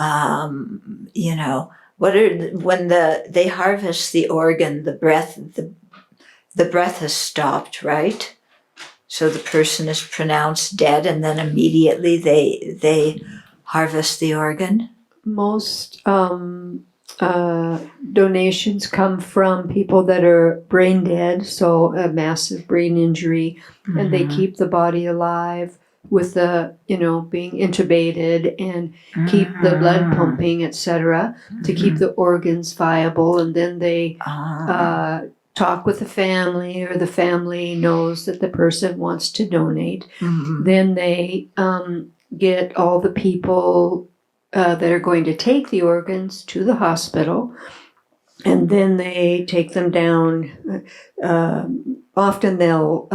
You know, when they harvest the organ, the breath has stopped, right? So the person is pronounced dead, and then immediately they harvest the organ. Most donations come from people that are brain dead, so a massive brain injury, and they keep the body alive with the, being intubated and keep the blood pumping, etc., to keep the organs viable, and then they talk with the family, or the family knows that the person wants to donate. Then they get all the people that are going to take the organs to the hospital, and then they take them down. Often they'll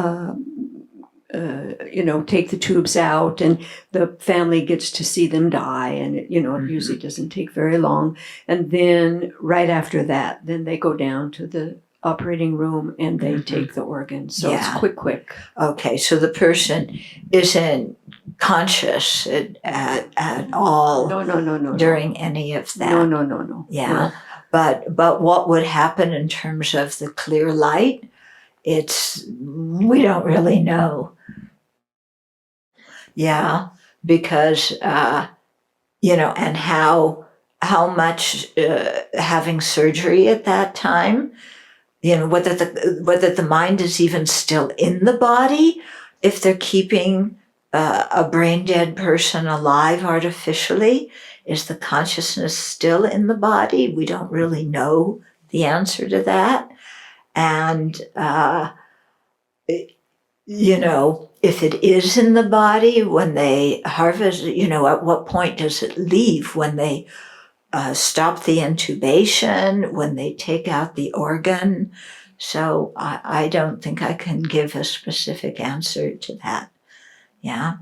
take the tubes out, and the family gets to see them die, and it usually doesn't take very long. And then right after that, then they go down to the operating room and they take the organ. So it's quick. Okay, so the person isn't conscious at all. No. During any of that. No. Yeah, but what would happen in terms of the clear light? We don't really know. Yeah, because and how much having surgery at that time. Whether the mind is even still in the body, if they're keeping a brain dead person alive artificially, is the consciousness still in the body? We don't really know the answer to that. And, if it is in the body, when they harvest, at what point does it leave? When they stop the intubation, when they take out the organ. So I don't think I can give a specific answer to that. Yeah.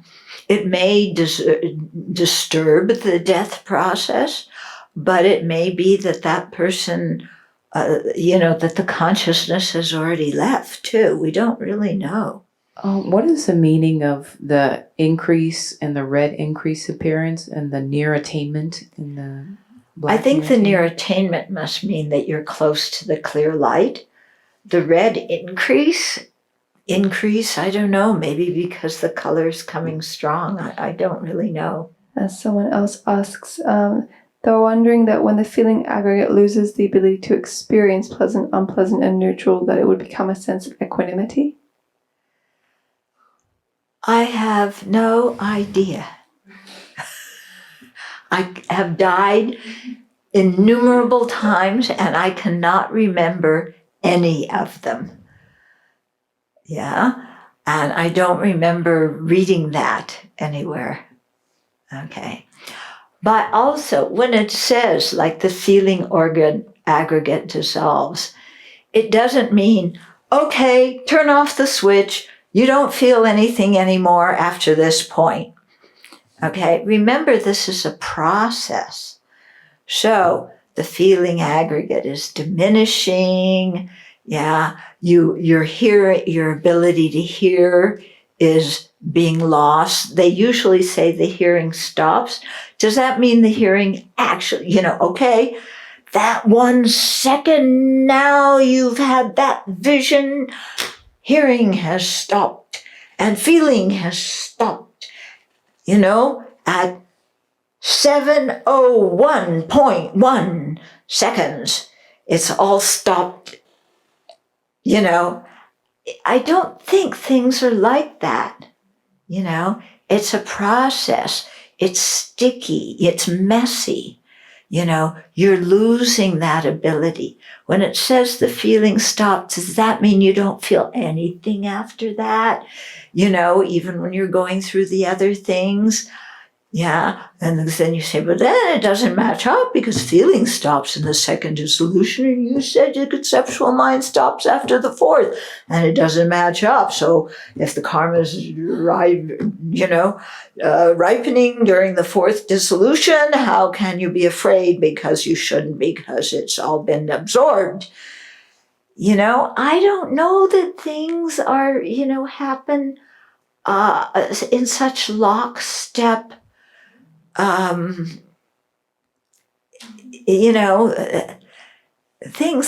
It may disturb the death process, but it may be that person, that the consciousness has already left too. We don't really know. What is the meaning of the increase and the red increase appearance and the near attainment in the black? I think the near attainment must mean that you're close to the clear light. The red increase, I don't know, maybe because the color's coming strong. I don't really know. As someone else asks, they're wondering that when the feeling aggregate loses the ability to experience pleasant, unpleasant, and neutral, that it would become a sense of equanimity? I have no idea. I have died innumerable times, and I cannot remember any of them. Yeah, and I don't remember reading that anywhere. Okay. But also, when it says, like, the feeling organ aggregate dissolves, it doesn't mean, okay, turn off the switch, you don't feel anything anymore after this point. Okay, remember, this is a process. So the feeling aggregate is diminishing. Yeah, your ability to hear is being lost. They usually say the hearing stops. Does that mean the hearing actually, okay, that 1 second now you've had that vision, hearing has stopped and feeling has stopped, at 7:01.1 seconds, it's all stopped. I don't think things are like that. It's a process. It's sticky. It's messy. You're losing that ability. When it says the feeling stops, does that mean you don't feel anything after that? Even when you're going through the other things, Yeah, and then you say, but then it doesn't match up because feeling stops in the second dissolution, and you said the conceptual mind stops after the fourth, and it doesn't match up. So if the karma is ripening during the fourth dissolution, how can you be afraid? Because you shouldn't, because it's all been absorbed. I don't know that things are, happen in such lockstep. Things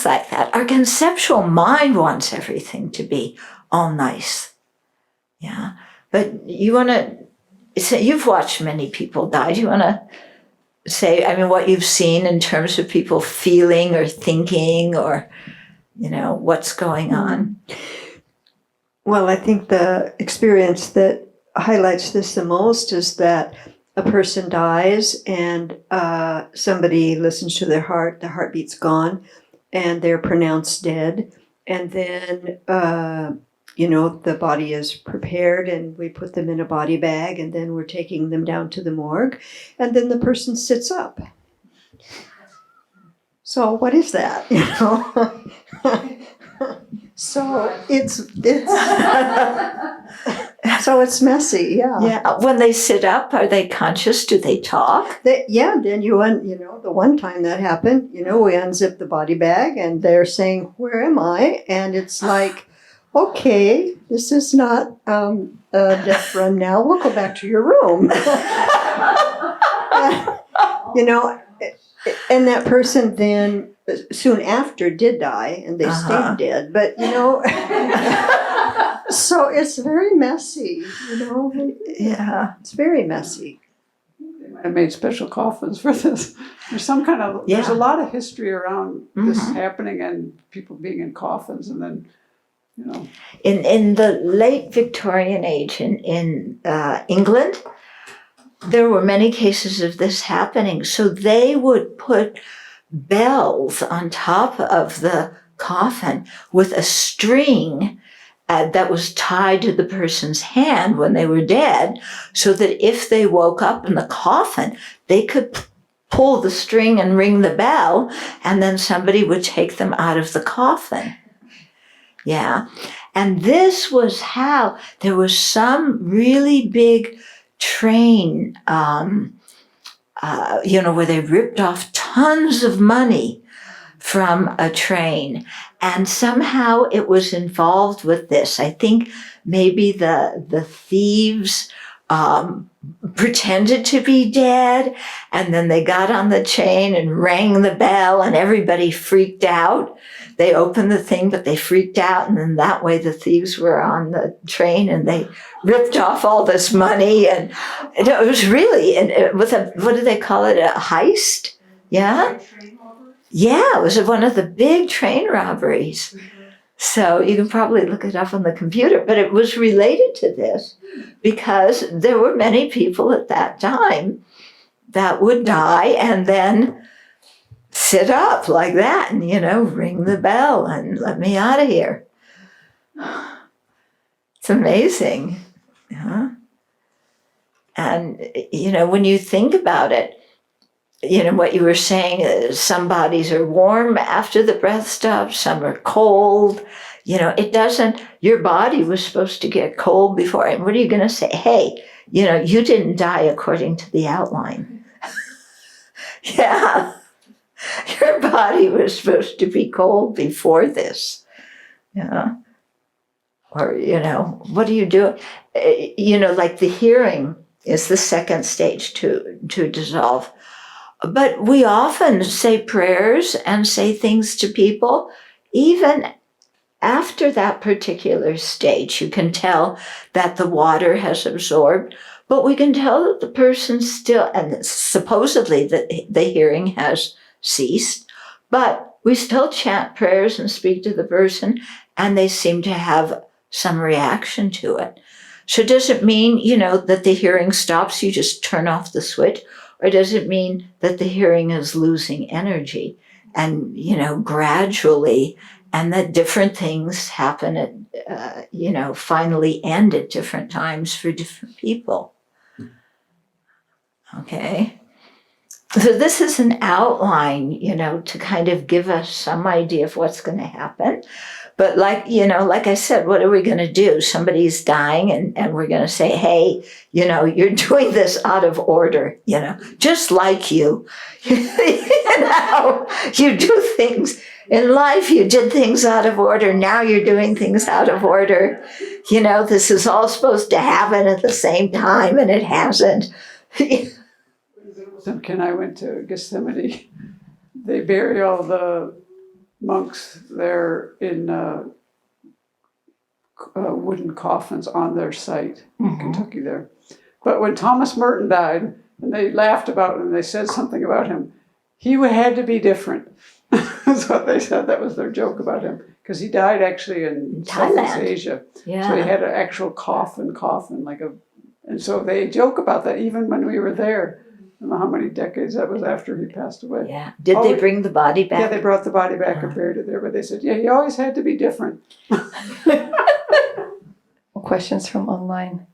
like that. Our conceptual mind wants everything to be all nice. Yeah. But you want to say, you've watched many people die. Do you want to say, what you've seen in terms of people feeling or thinking or, what's going on? Well, I think the experience that highlights this the most is that a person dies and somebody listens to their heart, the heartbeat's gone, and they're pronounced dead. And then, the body is prepared and we put them in a body bag and then we're taking them down to the morgue. And then the person sits up. So what is that, So it's so it's messy, yeah. Yeah. When they sit up, are they conscious? Do they talk? Then the one time that happened, we unzip the body bag and they're saying, "Where am I?" And it's like, okay, this is not a death run now. We'll go back to your room. And that person then soon after did die and they stayed dead. But, so it's very messy, Yeah. It's very messy. They might have made special coffins for this. There's there's a lot of history around this happening and people being in coffins and then, In the late Victorian age in England, there were many cases of this happening. So they would put bells on top of the coffin with a string that was tied to the person's hand when they were dead, so that if they woke up in the coffin, they could pull the string and ring the bell, and then somebody would take them out of the coffin. Yeah. And this was how there was some really big train, where they ripped off tons of money from a train. And somehow it was involved with this. I think maybe the thieves pretended to be dead, and then they got on the chain and rang the bell, and everybody freaked out. They opened the thing, but they freaked out, and then that way the thieves were on the train and they ripped off all this money. And it was really, with what do they call it, a heist? Yeah? Yeah, it was one of the big train robberies. So you can probably look it up on the computer, but it was related to this because there were many people at that time that would die and then sit up like that and, ring the bell and let me out of here. It's amazing. Yeah. And, when you think about it, what you were saying, some bodies are warm after the breath stops, some are cold. Your body was supposed to get cold before. And what are you going to say? Hey, you didn't die according to the outline. Yeah. Your body was supposed to be cold before this. Yeah. Or, what do you do? Like the hearing is the second stage to dissolve. But we often say prayers and say things to people, even after that particular stage. You can tell that the water has absorbed, but we can tell that the person still, and supposedly that the hearing has ceased, but we still chant prayers and speak to the person, and they seem to have some reaction to it. So does it mean, that the hearing stops, you just turn off the switch? Or does it mean that the hearing is losing energy and, gradually, and that different things happen at, finally end at different times for different people? Okay. So this is an outline, to kind of give us some idea of what's going to happen. But like I said, what are we going to do? Somebody's dying and we're going to say, hey, you're doing this out of order, just like you. You do things in life, you did things out of order. Now you're doing things out of order. This is all supposed to happen at the same time and it hasn't. When I went to Gethsemane, they bury all the monks there in wooden coffins on their site in Kentucky there. But when Thomas Merton died, and they laughed about him, and they said something about him, he had to be different. That's what they said. That was their joke about him. Because he died actually in Southeast Asia. Yeah. So he had an actual coffin, and so they joke about that even when we were there. I don't know how many decades that was after he passed away. Yeah. Did they bring the body back? Yeah, they brought the body back and buried it there, but they said, yeah, he always had to be different. Questions from online.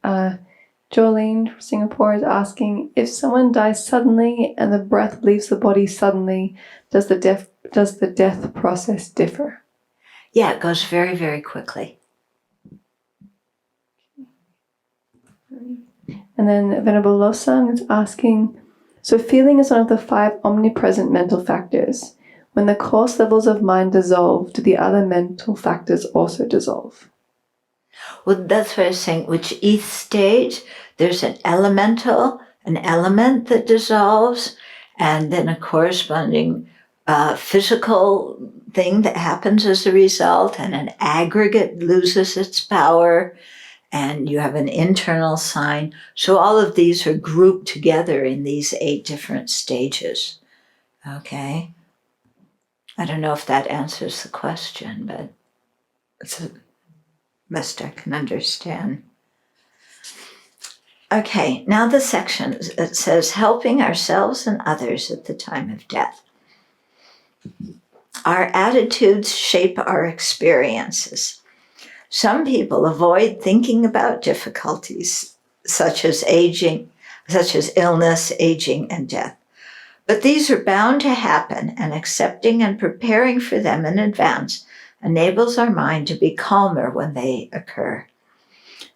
Jolene from Singapore is asking, if someone dies suddenly and the breath leaves the body suddenly, does the death process differ? Yeah, it goes very, very quickly. And then Venerable Losang is asking, so feeling is one of the 5 omnipresent mental factors. When the coarse levels of mind dissolve, do the other mental factors also dissolve? Well, that's what I was saying. With each stage, there's an element that dissolves, and then a corresponding physical thing that happens as a result, and an aggregate loses its power, and you have an internal sign. So all of these are grouped together in these 8 different stages. Okay? I don't know if that answers the question, but it's best I can understand. Okay, now the section that says helping ourselves and others at the time of death. Our attitudes shape our experiences. Some people avoid thinking about difficulties such as illness, aging, and death. But these are bound to happen, and accepting and preparing for them in advance enables our mind to be calmer when they occur.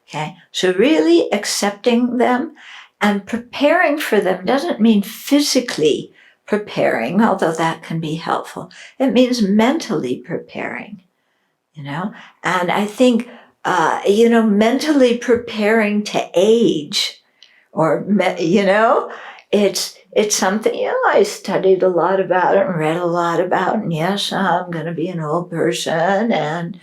Okay, so really accepting them and preparing for them doesn't mean physically preparing, although that can be helpful. It means mentally preparing. And I think, mentally preparing to age or, it's something, I studied a lot about it and read a lot about, and yes, I'm going to be an old person and,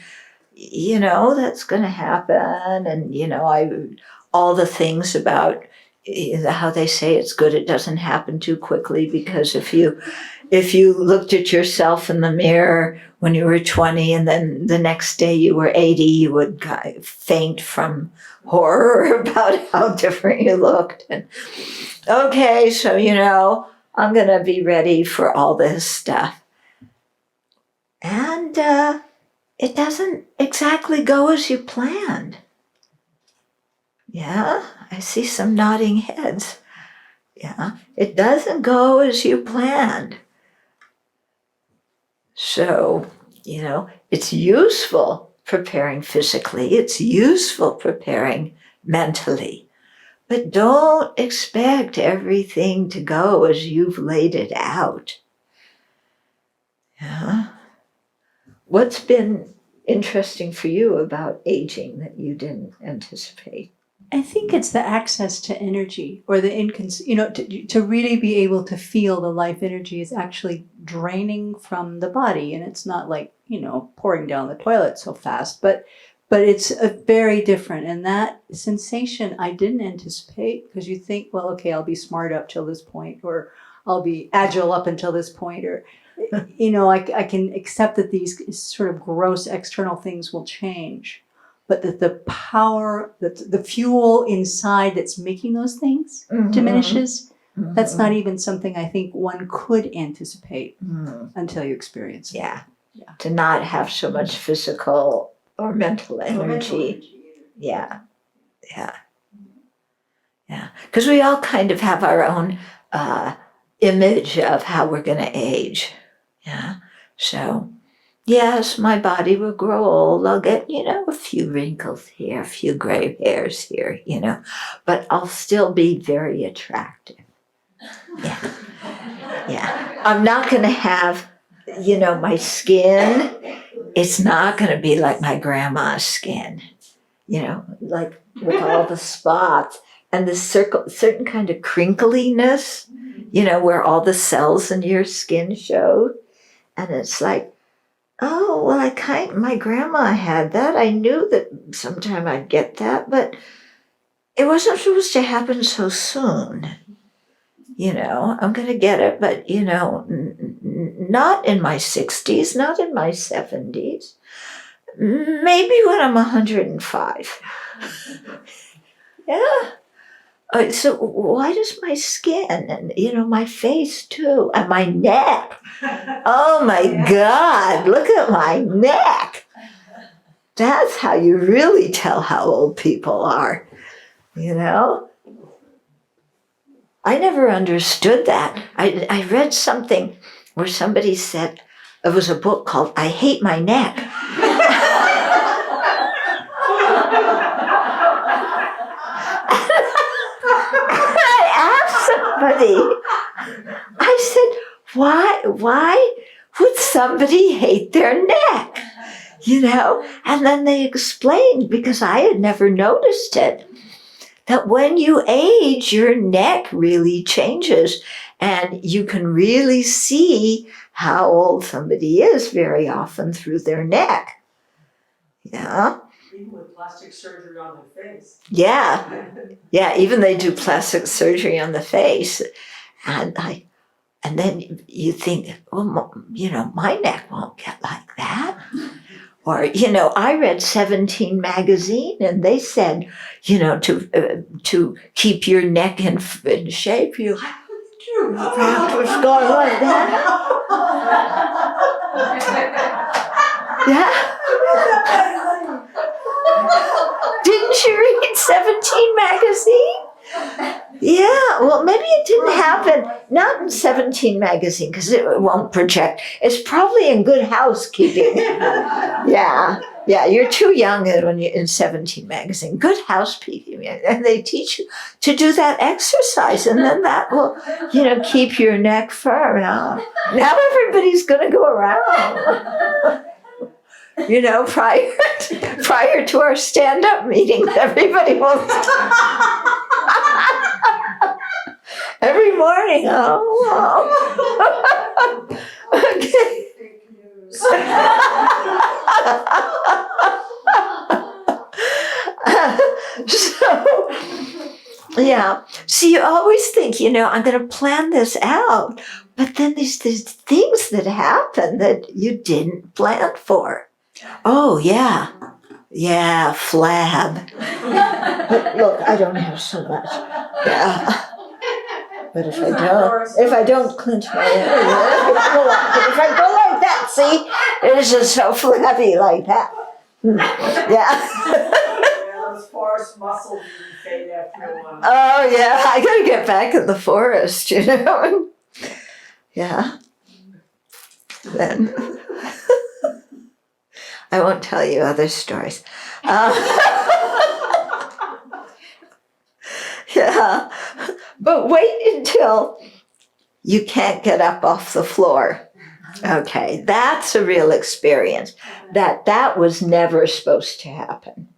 that's going to happen. And, all the things about how they say it's good it doesn't happen too quickly, because if you looked at yourself in the mirror when you were 20 and then the next day you were 80, you would faint from horror about how different you looked. And okay, so I'm going to be ready for all this stuff. And it doesn't exactly go as you planned. Yeah, I see some nodding heads. Yeah, it doesn't go as you planned. So, it's useful preparing physically, it's useful preparing mentally, but don't expect everything to go as you've laid it out. Yeah. What's been interesting for you about aging that you didn't anticipate? I think it's the access to energy, or the to really be able to feel the life energy is actually draining from the body, and it's not like pouring down the toilet so fast, but it's a very different, and that sensation I didn't anticipate, because you think, well, okay, I'll be smart up till this point, or I'll be agile up until this point, or I can accept that these sort of gross external things will change. But that the power, that the fuel inside that's making those things diminishes, that's not even something I think one could anticipate until you experience it. Yeah. To not have so much physical or mental energy. Yeah. Yeah, because we all kind of have our own image of how we're going to age. Yeah, so yes, my body will grow old. I'll get, a few wrinkles here, a few gray hairs here, but I'll still be very attractive. Yeah, yeah. I'm not going to have, my skin. It's not going to be like my grandma's skin, like with all the spots and the certain kind of crinkliness, where all the cells in your skin show. And it's like, oh, well, my grandma had that. I knew that sometime I'd get that, but it wasn't supposed to happen so soon. I'm going to get it, but, not in my 60s, not in my 70s. Maybe when I'm 105. Yeah. So why does my skin and, my face too, and my neck? Oh my God, look at my neck. That's how you really tell how old people are, I never understood that. I read something where somebody said, it was a book called I Hate My Neck. I said, why would somebody hate their neck? And then they explained, because I had never noticed it, that when you age, your neck really changes and you can really see how old somebody is very often through their neck. Yeah. Even with plastic surgery on their face. Yeah. Yeah, even they do plastic surgery on the face. And then you think, well, my neck won't get like that. Or, I read 17 magazine and they said, to keep your neck in shape, you practice going like that. Yeah. Didn't you read 17 magazine? Yeah, well, maybe it didn't happen, not in 17 magazine, because it won't project. It's probably in Good Housekeeping. Yeah, you're too young when you're in 17 magazine. Good Housekeeping, and they teach you to do that exercise, and then that will, keep your neck firm. Now everybody's going to go around. Prior to our stand-up meetings, everybody will every morning. Oh. Okay. So you always think, I'm going to plan this out, but then there's things that happen that you didn't plan for. Oh, yeah. Yeah, flab. But look, I don't have so much. Yeah. But if I don't clench my hand, but if I go like that, see, it is just so flabby like that. Yeah. Those forest muscles fade after a while. Oh, yeah, I gotta get back in the forest, Yeah. Then. I won't tell you other stories. Yeah, but wait until you can't get up off the floor. Okay, that's a real experience. That was never supposed to happen,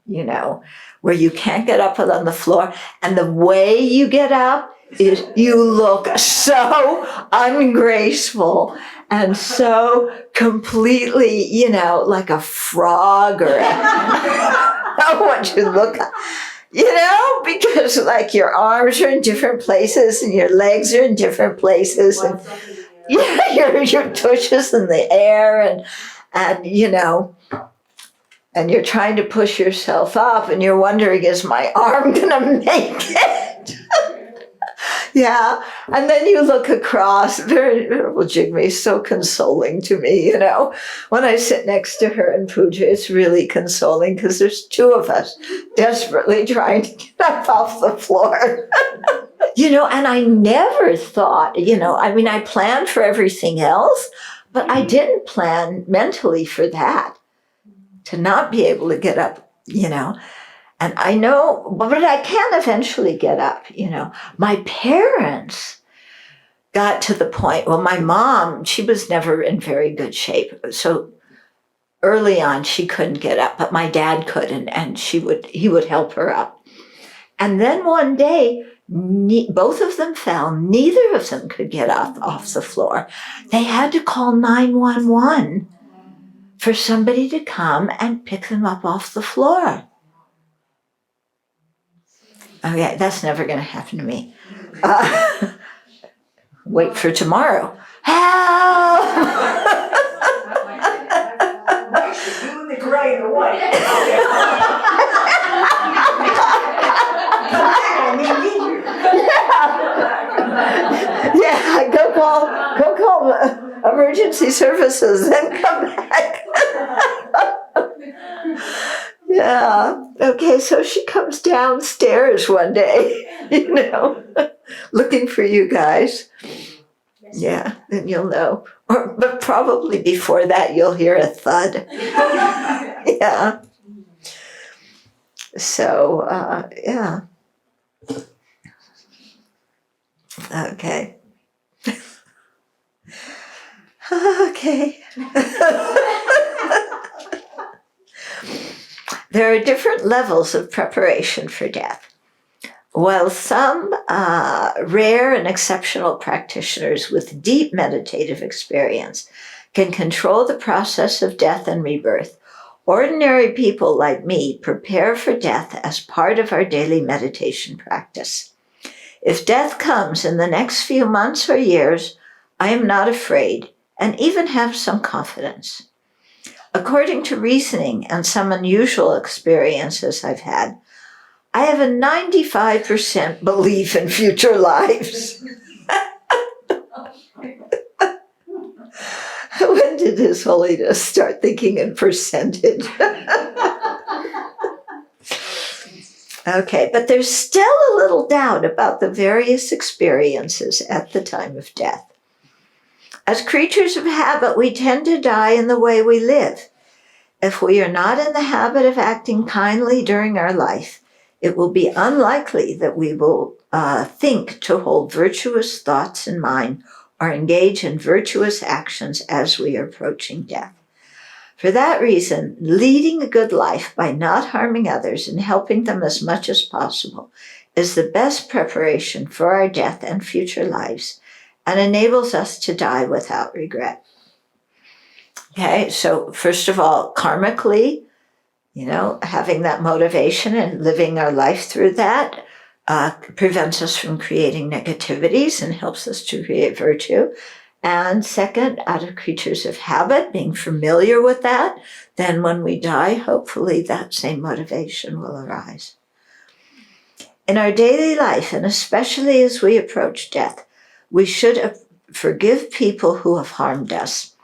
where you can't get up on the floor, and the way you get up is you look so ungraceful and so completely, like a frog or what you look like. Because like your arms are in different places and your legs are in different places, and your tush in the air, and and you're trying to push yourself up, and you're wondering, is my arm gonna make it? Yeah. And then you look across, Venerable Jigme is so consoling to me, When I sit next to her in puja, it's really consoling because there's two of us desperately trying to get up off the floor. And I never thought, I planned for everything else, but I didn't plan mentally for that, to not be able to get up, And I know, but I can eventually get up, My parents got to the point, well, my mom, she was never in very good shape. So early on, she couldn't get up, but my dad could, and he would help her up. And then one day, both of them fell. Neither of them could get up off the floor. They had to call 911 for somebody to come and pick them up off the floor. Okay, that's never going to happen to me. Wait for tomorrow. Help! You in the gray and the white. Yeah, go call emergency services and come back. Yeah. Okay, so she comes downstairs one day, looking for you guys. Yeah, then you'll know. But probably before that, you'll hear a thud. Yeah. So, yeah. Okay. Okay. There are different levels of preparation for death. While some rare and exceptional practitioners with deep meditative experience can control the process of death and rebirth, ordinary people like me prepare for death as part of our daily meditation practice. If death comes in the next few months or years, I am not afraid and even have some confidence. According to reasoning and some unusual experiences I've had, I have a 95% belief in future lives. When did His Holiness start thinking in percentage? Okay, but there's still a little doubt about the various experiences at the time of death. As creatures of habit, we tend to die in the way we live. If we are not in the habit of acting kindly during our life, it will be unlikely that we will think to hold virtuous thoughts in mind or engage in virtuous actions as we are approaching death. For that reason, leading a good life by not harming others and helping them as much as possible is the best preparation for our death and future lives, and enables us to die without regret. Okay, so first of all, karmically, having that motivation and living our life through that prevents us from creating negativities and helps us to create virtue. And second, out of creatures of habit, being familiar with that, then when we die, hopefully that same motivation will arise. In our daily life, and especially as we approach death, we should forgive people who have harmed us,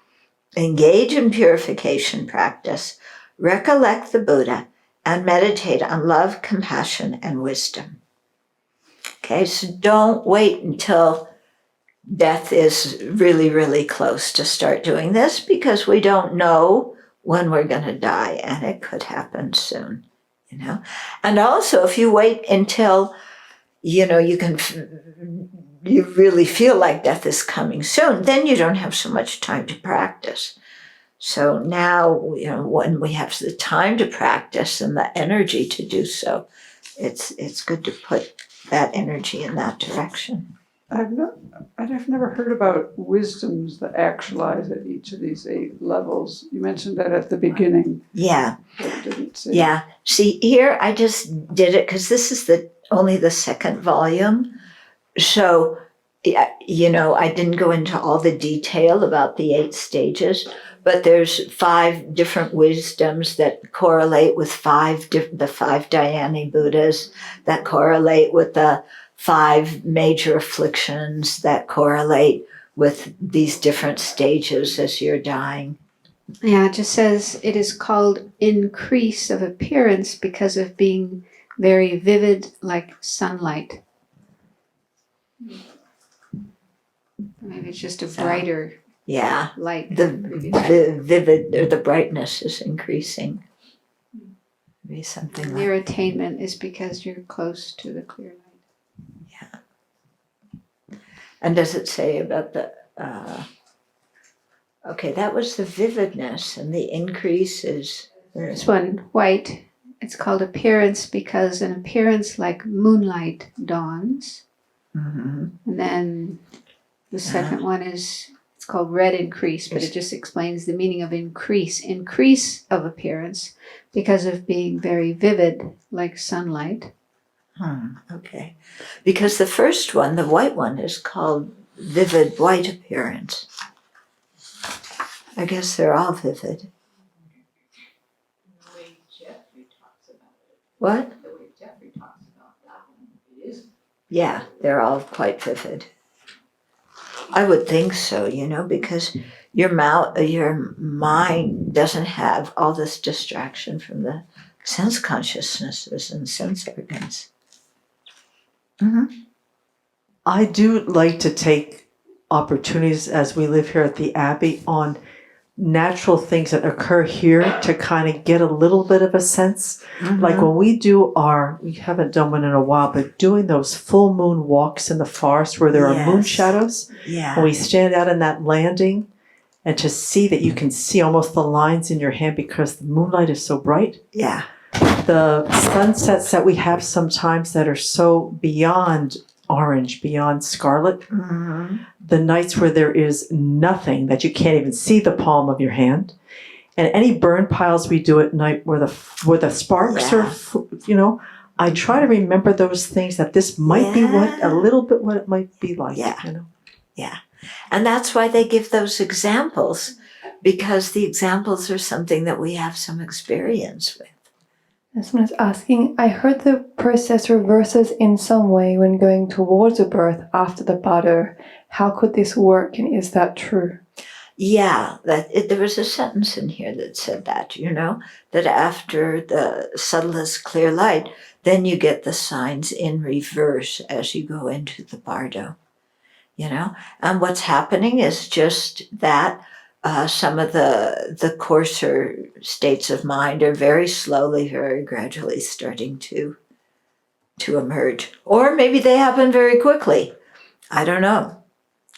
engage in purification practice, recollect the Buddha, and meditate on love, compassion, and wisdom. Okay, so don't wait until death is really, really close to start doing this, because we don't know when we're going to die, and it could happen soon, And also, if you wait until, you really feel like death is coming soon, then you don't have so much time to practice. So now, when we have the time to practice and the energy to do so, it's good to put that energy in that direction. I've never heard about wisdoms that actualize at each of these 8 levels. You mentioned that at the beginning. Yeah. But didn't say. Yeah. See, here I just did it because this is only the second volume. So, I didn't go into all the detail about the 8 stages, but there's 5 different wisdoms that correlate with the 5 Dhyani Buddhas, that correlate with the 5 major afflictions that correlate with these different stages as you're dying. Yeah, it just says it is called increase of appearance because of being very vivid like sunlight. Maybe it's just a brighter Yeah, light. the vivid, or the brightness is increasing. Maybe something like Your attainment is because you're close to the clear light. And does it say about the, okay, that was the vividness, and the increase is, This one, white, it's called appearance because an appearance like moonlight dawns. mm-hmm. And then the second one is, it's called red increase, but it just explains the meaning of increase of appearance because of being very vivid like sunlight. Okay. Because the first one, the white one, is called vivid white appearance. I guess they're all vivid. What? Yeah, they're all quite vivid. I would think so, because your mind doesn't have all this distraction from the sense consciousnesses and sense organs. Mm-hmm. I do like to take opportunities as we live here at the Abbey on natural things that occur here to kind of get a little bit of a sense. Mm-hmm. Like when we we haven't done one in a while, but doing those full moon walks in the forest where there are moon shadows. Yeah. And we stand out in that landing and to see that you can see almost the lines in your hand because the moonlight is so bright. Yeah. The sunsets that we have sometimes that are so beyond orange, beyond scarlet. Mm-hmm. The nights where there is nothing, that you can't even see the palm of your hand. And any burn piles we do at night where the sparks are, I try to remember those things, that this might be what it might be like. Yeah. Yeah. And that's why they give those examples, because the examples are something that we have some experience with. Someone is asking, I heard the process reverses in some way when going towards a birth after the Bardo. How could this work, and is that true? Yeah, there was a sentence in here that said that, that after the subtlest clear light, then you get the signs in reverse as you go into the Bardo, And what's happening is just that some of the coarser states of mind are very slowly, very gradually starting to emerge. Or maybe they happen very quickly. I don't know,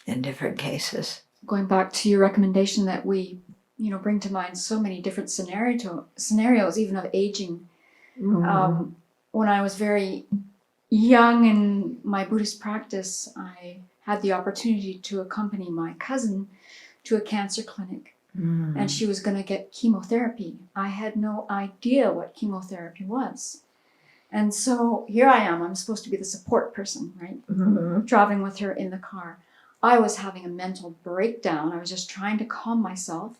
in different cases. Going back to your recommendation that we, bring to mind so many different scenarios, even of aging. Mm-hmm. When I was very young in my Buddhist practice, I had the opportunity to accompany my cousin to a cancer clinic, and she was going to get chemotherapy. I had no idea what chemotherapy was. And so here I am, I'm supposed to be the support person, right? Mm-hmm. Driving with her in the car. I was having a mental breakdown. I was just trying to calm myself,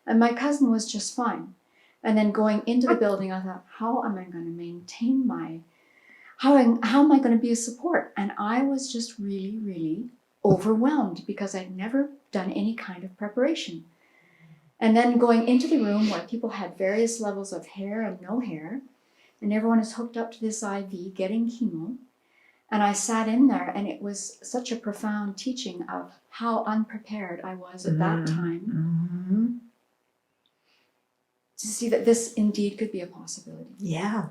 and my cousin was just fine. And then going into the building, I thought, how am I going to maintain how am I going to be a support? And I was just really, really overwhelmed because I'd never done any kind of preparation. And then going into the room where people had various levels of hair and no hair, and everyone is hooked up to this IV getting chemo. And I sat in there, and it was such a profound teaching of how unprepared I was at that time to see that this indeed could be a possibility. Yeah.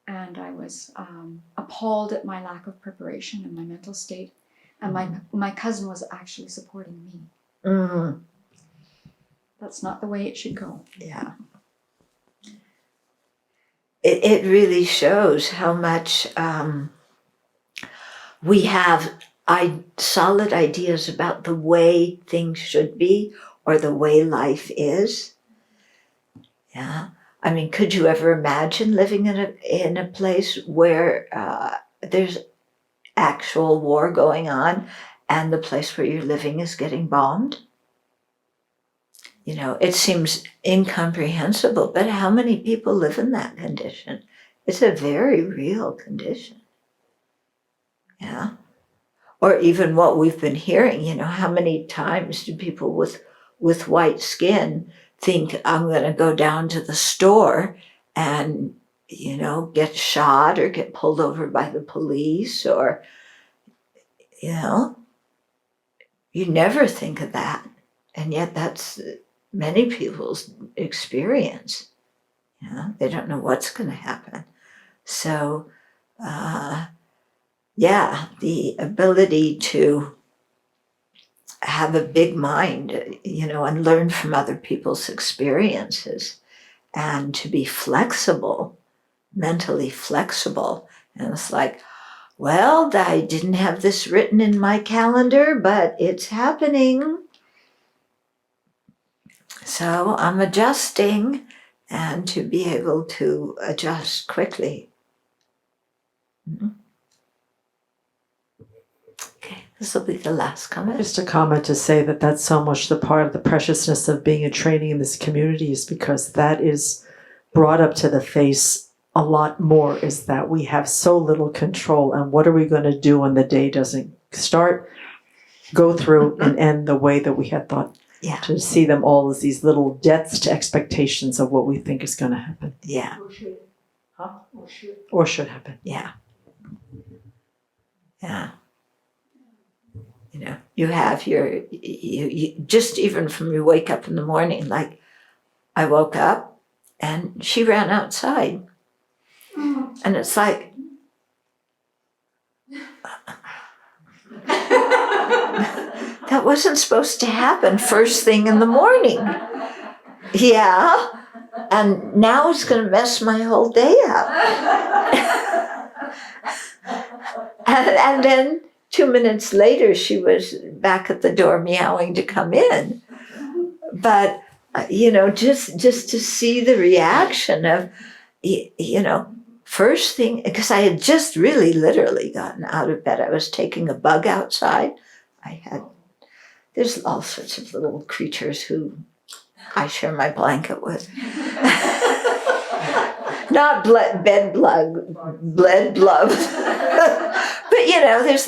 And I was appalled at my lack of preparation and my mental state. And my cousin was actually supporting me. Mm-hmm. That's not the way it should go. Yeah. It really shows how much we have solid ideas about the way things should be or the way life is. Yeah. I mean, could you ever imagine living in a place where there's actual war going on and the place where you're living is getting bombed? It seems incomprehensible, but how many people live in that condition? It's a very real condition. Yeah. Or even what we've been hearing, how many times do people with white skin think I'm going to go down to the store and, get shot or get pulled over by the police or, you never think of that. And yet that's many people's experience. They don't know what's going to happen. So, the ability to have a big mind, and learn from other people's experiences and to be flexible, mentally flexible. And it's like, well, I didn't have this written in my calendar, but it's happening. So I'm adjusting, and to be able to adjust quickly. Okay, this will be the last comment. Just a comment to say that that's so much the part of the preciousness of being a training in this community is because that is brought up to the face a lot more, is that we have so little control, and what are we going to do when the day doesn't start, go through, and end the way that we had thought. Yeah. To see them all as these little deaths to expectations of what we think is going to happen. Yeah. Or should happen. Yeah. Yeah. You have you just even from you wake up in the morning, like I woke up and she ran outside. And it's like, that wasn't supposed to happen first thing in the morning. Yeah. And now it's going to mess my whole day up. and then 2 minutes later, she was back at the door meowing to come in. But, just to see the reaction of, first thing, because I had just really literally gotten out of bed. I was taking a bug outside. There's all sorts of little creatures who I share my blanket with. Not bed bug. But, there's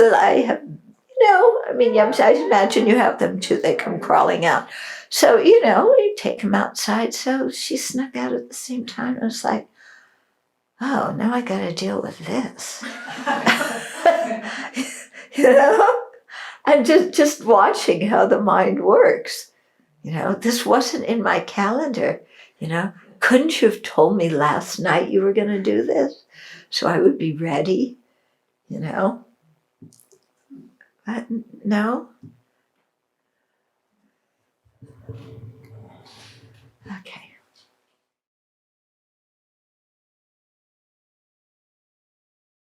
I imagine you have them too. They come crawling out. So, you take them outside. So she snuck out at the same time. I was like, oh, now I got to deal with this. And just watching how the mind works. This wasn't in my calendar. Couldn't you have told me last night you were going to do this so I would be ready? But no. Okay.